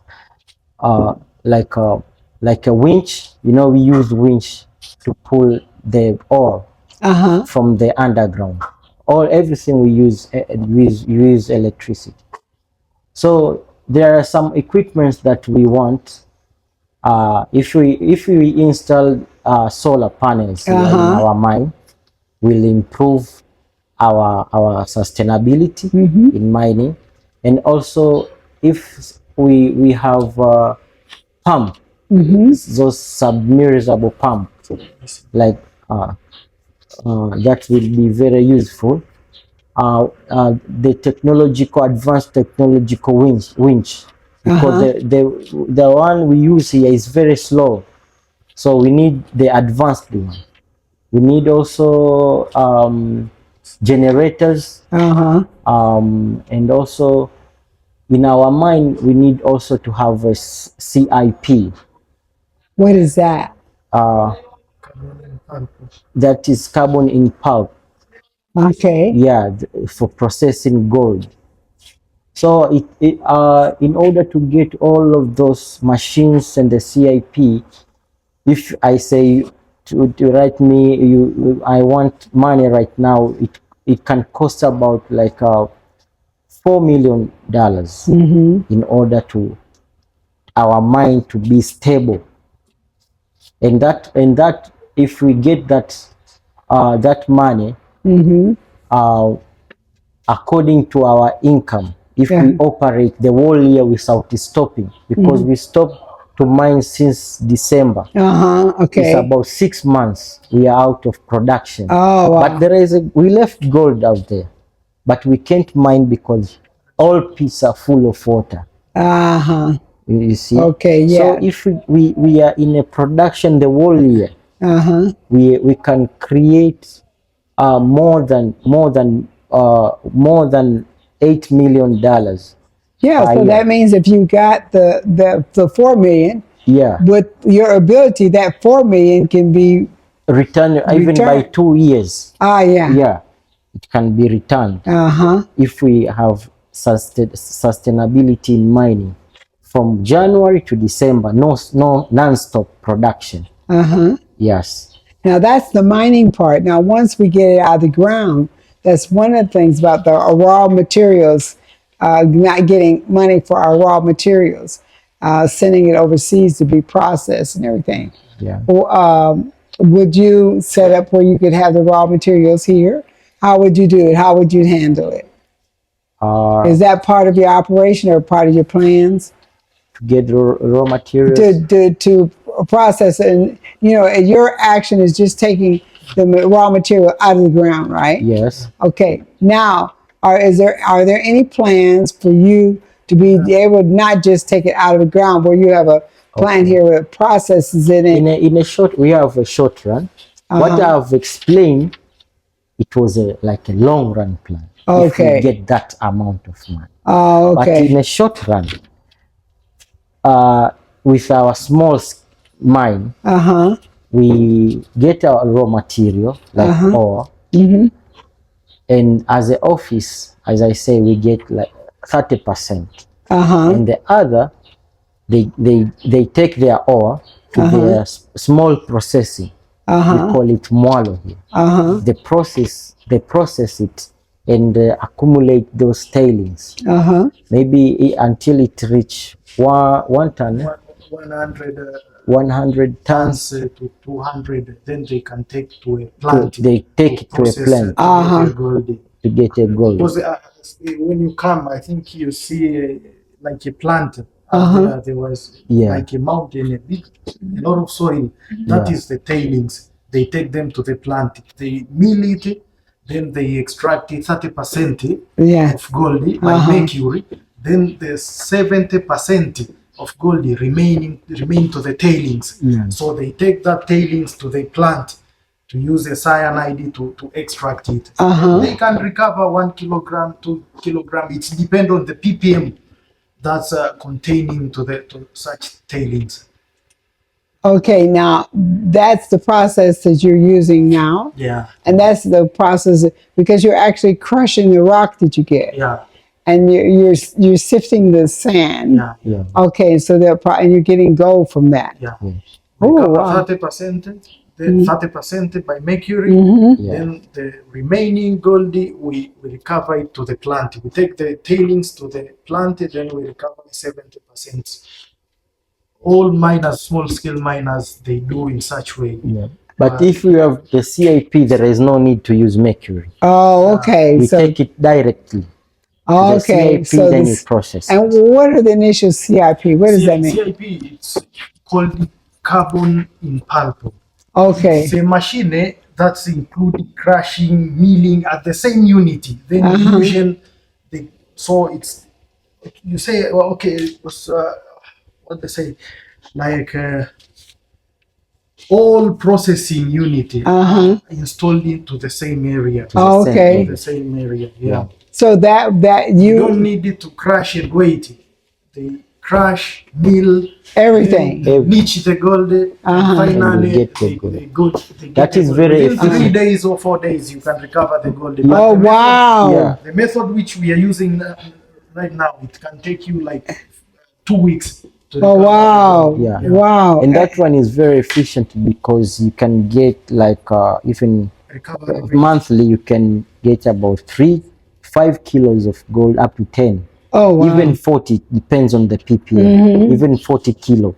like a winch. You know, we use winch to pull the ore from the underground. Everything we use electricity. So there are some equipments that we want. If we install solar panels here in our mine, will improve our sustainability in mining. And also, if we have pump, those submersible pumps, like that will be very useful. The advanced technological winch, because the one we use here is very slow, so we need the advanced one. We need also generators, and also in our mine we need also to have a CIP. What is that? That is carbon in pulp. Okay. Yeah, for processing gold. So in order to get all of those machines and the CIP, if I say to write me, I want money right now, it can cost about like $4 million in order to our mine to be stable. And that if we get that money, according to our income, if we operate the whole year without stopping, because we stopped to mine since December. Okay. It's about 6 months we are out of production. Oh, wow. But we left gold out there, but we can't mine because all pits are full of water. You see? Okay, yeah. So if we are in a production the whole year, we can create more than $8 million. Yeah, so that means if you got the 4 million, with your ability, that 4 million can be returned even by 2 years. Yeah, it can be returned if we have sustainability in mining from January to December, no non-stop production. Yes. Now that's the mining part. Now once we get it out of the ground, that's one of the things about the raw materials, not getting money for our raw materials, sending it overseas to be processed and everything. Yeah. Would you set up where you could have the raw materials here? How would you do it? How would you handle it? Is that part of your operation or part of your plans? To get raw materials? To process it. And, your action is just taking the raw material out of the ground, right? Yes. Okay. Now, are there any plans for you to be able to not just take it out of the ground, where you have a plant here that processes it? We have a short run. What I've explained, it was like a long run plan. Okay. If we get that amount of money. Okay. But in a short run, with our small mine, we get our raw material like ore, and as an office, as I say, we get like 30%, and the other, they take their ore to their small processing. We call it mwalo here. They process it and accumulate those tailings. Maybe until it reach 1 ton. 100 tons to 200, then they can take to a plant. They take it to a plant to get a gold. Because when you come, I think you see like a plant There was Yeah. like a mountain, a lot of soil. That Yeah. is the tailings. They take them to the plant. They mill it, then they extract 30% Yeah. of gold by mercury. Then the 70% of gold remain to the tailings. Yeah. So they take that tailings to the plant to use a cyanide to extract it. They can recover 1 kilogram, 2 kilogram. It depends on the ppm that's containing to such tailings. Okay, now that's the process that you're using now. Yeah. And that's the process because you're actually crushing the rock that you get. Yeah. And you're sifting the sand. Yeah. Yeah. Okay, so and you're getting gold from that. Yeah. Yes. We Oh, cover wow. 30%, then 30% by mercury. Yeah. Then the remaining gold we recover it to the plant. We take the tailings to the plant, then we recover 70%. All miners, small scale miners, they do in such way. Yeah. But if you have the CIP, there is no need to use mercury. Oh, okay. We So take it directly to the okay, CIP, so then this, you process and it. what are the initials CIP? What does that mean? CIP, it's called carbon in pulp. Okay. It's a machine that's include crushing, milling at the same unity. Then fusion. So it's, you say, well, okay, it was what they say, like all processing unity installed into the same area. Oh, same okay. area. The same area. Yeah. So that You don't need it to crush and wait. They crush, mill, everything. then niche the gold, finally And you get the they gold. good. That is very Within 3 efficient. days or 4 days you can recover the gold. But Oh the method- wow. Yeah. The method which we are using right now, it can take you like 2 weeks to Oh recover the wow. gold. Yeah. Wow. And that one is very efficient because you can get like even Recover everything. monthly you can get about 5 kilos of gold up to 10. Oh wow. Even 40 depends on the ppm. Even 40 kilo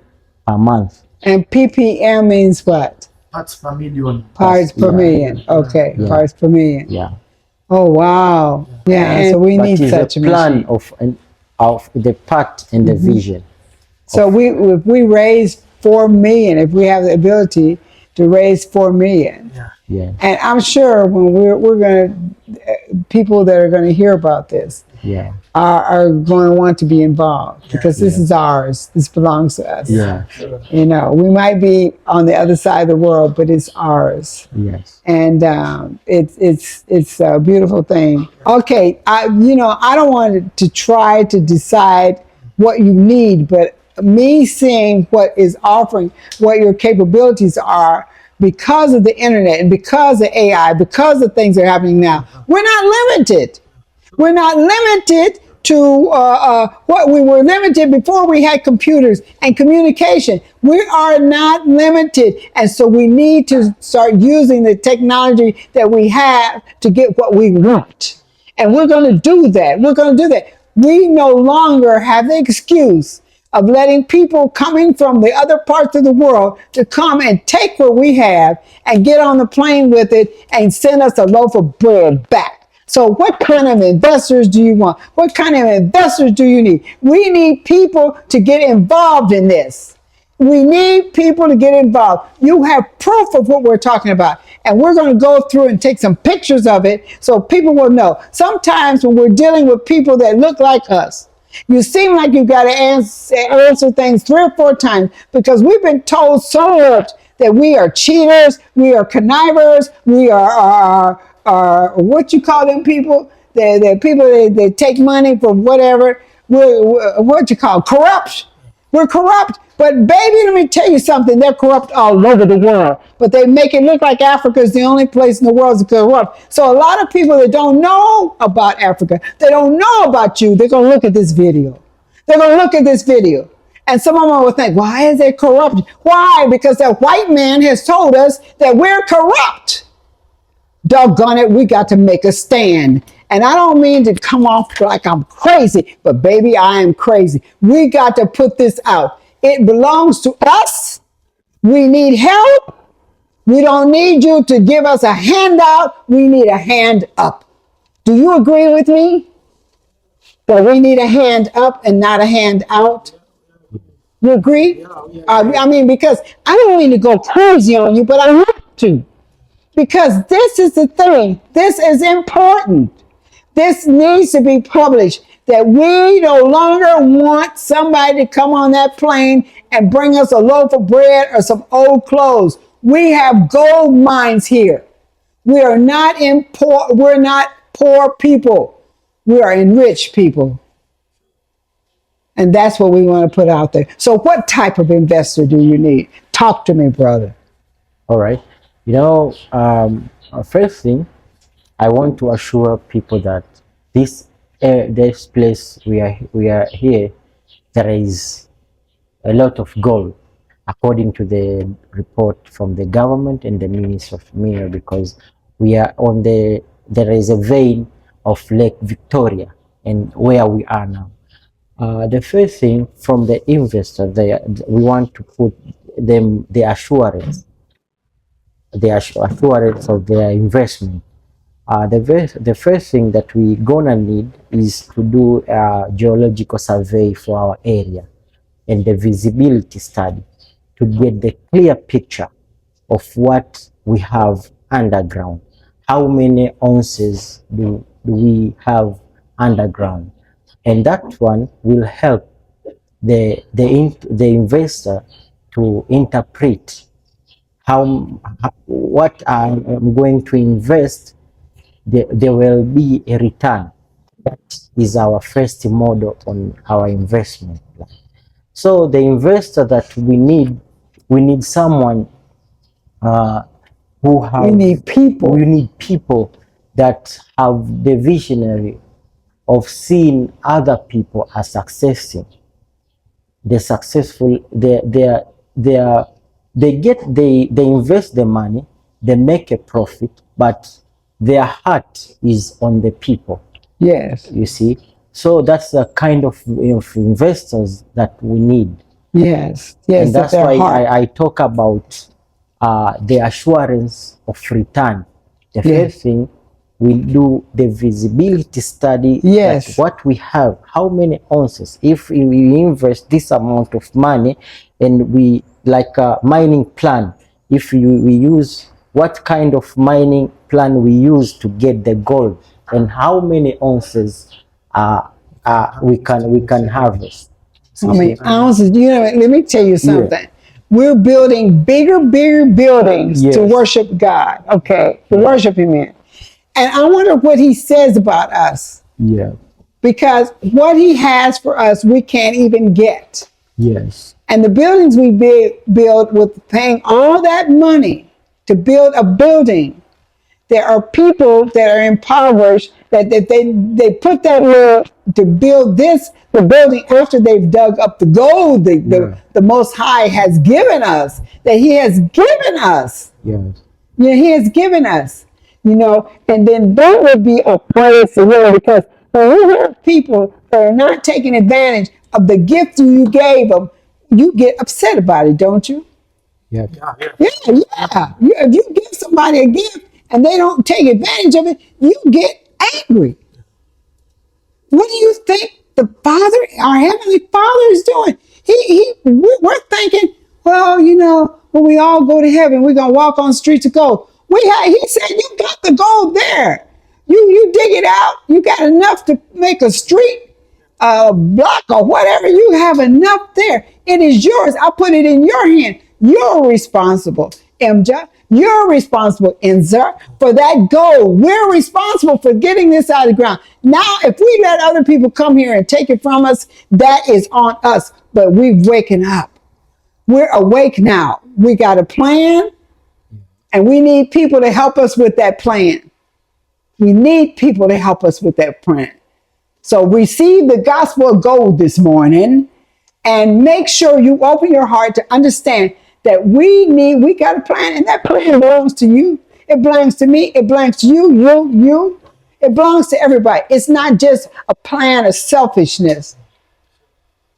per month. And ppm means what? Parts per million. Parts per Yeah. million. Okay. Yeah. Parts per million. Yeah. Oh wow. Yeah. And so we But need it's such a a plan machine. of the part and the vision. So if we raise 4 million, if we have the ability to raise 4 million, Yeah. Yeah. and I'm sure when we're gonna people that are gonna hear about this Yeah. are going to want to be involved because this is ours. This belongs to us. Yeah. You know, we might be on the other side of the world, but it's ours. Yes. And it's a beautiful thing. Okay, I don't want to try to decide what you need, but me seeing what is offering, what your capabilities are, because of the internet and because of AI, because of things that are happening now, we're not limited. We're not limited to what we were limited before we had computers and communication. We are not limited. And so we need to start using the technology that we have to get what we want. And we're going to do that. We're going to do that. We no longer have the excuse of letting people coming from the other parts of the world to come and take what we have and get on the plane with it and send us a loaf of bread back. So what kind of investors do you want? What kind of investors do you need? We need people to get involved in this. We need people to get involved. You have proof of what we're talking about. And we're going to go through and take some pictures of it so people will know. Sometimes when we're dealing with people that look like us, you seem like you've got to answer things 3 or 4 times because we've been told so much that we are cheaters, we are connivers, we are what you call them people? They're people that take money from whatever. We're what you call corrupt. We're corrupt. But baby, let me tell you something. They're corrupt all over the world. But they make it look like Africa is the only place in the world that's corrupt. So a lot of people that don't know about Africa, they don't know about you, they're going to look at this video. They're going to look at this video. And some of them will think, why is it corrupt? Why? Because that white man has told us that we're corrupt. Doggone it, we got to make a stand. And I don't mean to come off like I'm crazy, but baby, I am crazy. We got to put this out. It belongs to us. We need help. We don't need you to give us a handout. We need a hand up. Do you agree with me? That we need a hand up and not a hand out? You agree? I mean, because I don't mean to go crazy on you, but I have to. Because this is the thing. This is important. This needs to be published, that we no longer want somebody to come on that plane and bring us a loaf of bread or some old clothes. We have gold mines here. We are not we're not poor people. We are enriched people. And that's what we want to put out there. So what type of investor do you need? Talk to me, brother. All right. First thing, I want to assure people that this place we are here, there is a lot of gold, according to the report from the government and the Ministry of Mineral, because we are on there is a vein of Lake Victoria, and where we are now. The first thing from the investor, we want to put them the assurance of their investment. The first thing that we gonna need is to do a geological survey for our area and the visibility study to get the clear picture of what we have underground. How many ounces do we have underground? And that one will help the investor to interpret what I'm going to invest. There will be a return. That is our first model on our investment plan. So the investor that we need someone who have. We need people. We need people that have the visionary of seeing other people as successful. The successful, they invest the money, they make a profit, but their heart is on the people. Yes. You see, so that's the kind of investors that we need. Yes. Yes. And that's why I talk about the assurance of return. The first thing, we do the visibility study. Yes. That what we have, how many ounces. If we invest this amount of money, and we like a mining plan, if we use what kind of mining plan we use to get the gold, and how many ounces we can harvest. How many ounces? You know, let me tell you something. Yeah. We're building bigger buildings to worship God. Okay, to worship Him in. And I wonder what He says about us. Yeah. Because what He has for us, we can't even get. Yes. And the buildings we build with paying all that money to build a building, there are people that are impoverished that they put that money to build the building after they've dug up the gold the Most High has given us, that He has given us. Yes. Yeah, He has given us, you know, and then that would be a praise to Him, because when you have people that are not taking advantage of the gift you gave them, you get upset about it, don't you? Yeah. Yeah. If you give somebody a gift and they don't take advantage of it, you get angry. What do you think the Father, our Heavenly Father, is doing? We're thinking, well, you know, when we all go to heaven, we're gonna walk on streets of gold. He said, you got the gold there. You dig it out. You got enough to make a street, a block, or whatever. You have enough there. It is yours. I put it in your hand. You're responsible, MJ. You're responsible, Enzer, for that gold. We're responsible for getting this out of the ground. Now, if we let other people come here and take it from us, that is on us. But we've waken up. We're awake now. We got a plan, and we need people to help us with that plan. We need people to help us with that plan. So receive the gospel of gold this morning, and make sure you open your heart to understand that we got a plan, and that plan belongs to you. It belongs to me. It belongs to you. It belongs to everybody. It's not just a plan of selfishness.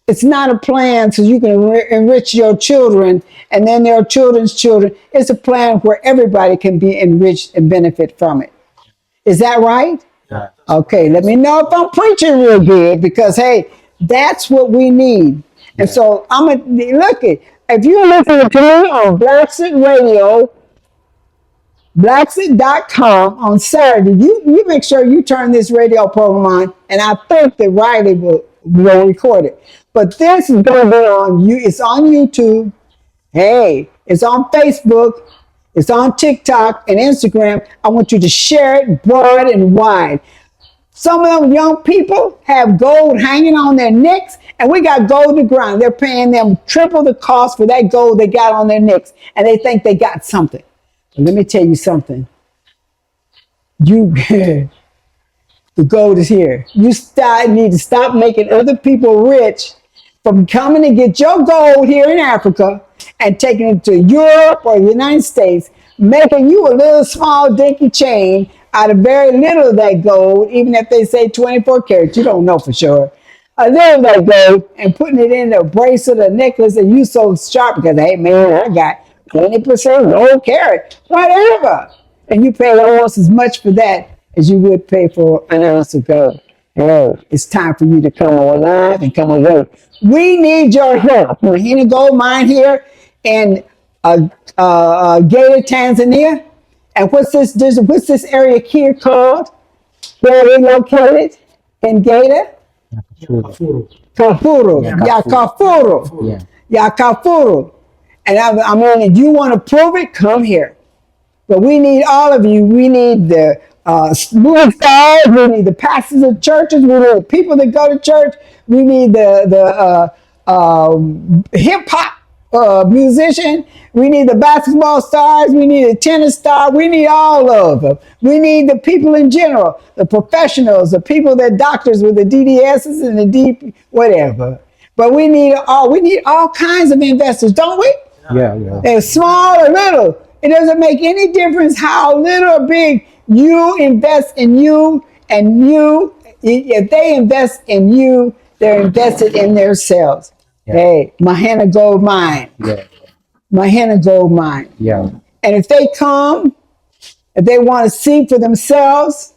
It's not a plan so you can enrich your children and then their children's children. It's a plan where everybody can be enriched and benefit from it. Is that right? Yeah. Okay, let me know if I'm preaching real good, because, hey, that's what we need. And so I'm look it. If you're listening to me on Blacksit Radio, Blacksit.com on Saturday, you make sure you turn this radio program on, and I think that Riley will record it. But this is going to be on you. It's on YouTube. Hey, it's on Facebook. It's on TikTok and Instagram. I want you to share it broad and wide. Some of them young people have gold hanging on their necks, and we got gold to ground. They're paying them triple the cost for that gold they got on their necks, and they think they got something. But let me tell you something. The gold is here. You need to stop making other people rich from coming to get your gold here in Africa and taking it to Europe or the United States, making you a little small dinky chain out of very little of that gold, even if they say 24 carats, you don't know for sure. A little of that gold and putting it in a bracelet, a necklace, and you so sharp because, hey man, I got 20% gold carat, whatever. And you pay almost as much for that as you would pay for an ounce of gold. Hey, it's time for you to come alive and come away. We need your help. We're in a gold mine here in Gaeta, Tanzania. And what's this area here called? Where are we located? In Gaeta? Kafuru. Yeah, Kafuru. Yeah, Kafuru. And I mean, if you want to prove it, come here. But we need all of you. We need the movie stars. We need the pastors of churches. We need the people that go to church. We need the hip hop musician. We need the basketball stars. We need the tennis star. We need all of them. We need the people in general, the professionals, the people that doctors with the DDSs and the DP, whatever. But we need all kinds of investors, don't we? Yeah. They're small or little. It doesn't make any difference how little or big you invest in you and you. If they invest in you, they're invested in themselves. Yeah. Hey, Mahana Gold Mine. Yeah. Mahana Gold Mine. Yeah. And if they come, if they want to see for themselves,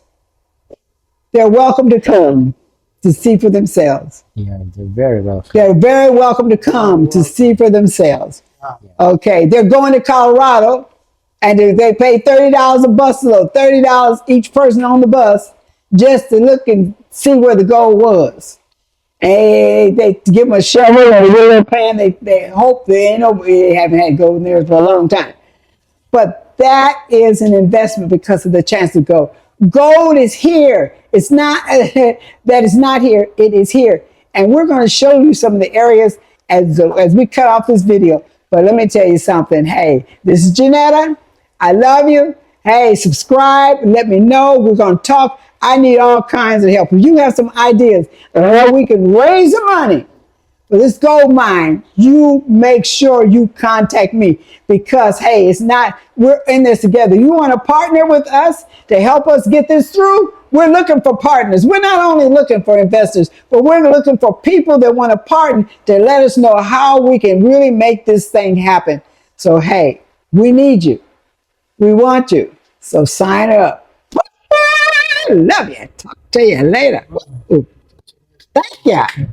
they're welcome to come to see for themselves. Yeah, they're very welcome. They're very welcome to come to see for themselves. Okay, they're going to Colorado, and they pay $30 a bus load, $30 each person on the bus, just to look and see where the gold was. And they give them a shovel and a little pan. They hope they haven't had gold in there for a long time. But that is an investment because of the chance to go. Gold is here. It's not that it's not here. It is here. And we're going to show you some of the areas as we cut off this video. But let me tell you something. Hey, this is Janetta. I love you. Hey, subscribe and let me know. We're going to talk. I need all kinds of help. If you have some ideas on how we can raise the money for this gold mine, you make sure you contact me because, hey, we're in this together. You want to partner with us to help us get this through? We're looking for partners. We're not only looking for investors, but we're looking for people that want to partner to let us know how we can really make this thing happen. So, hey, we need you. We want you. So sign up. Love you. Talk to you later. Ooh. Thank you.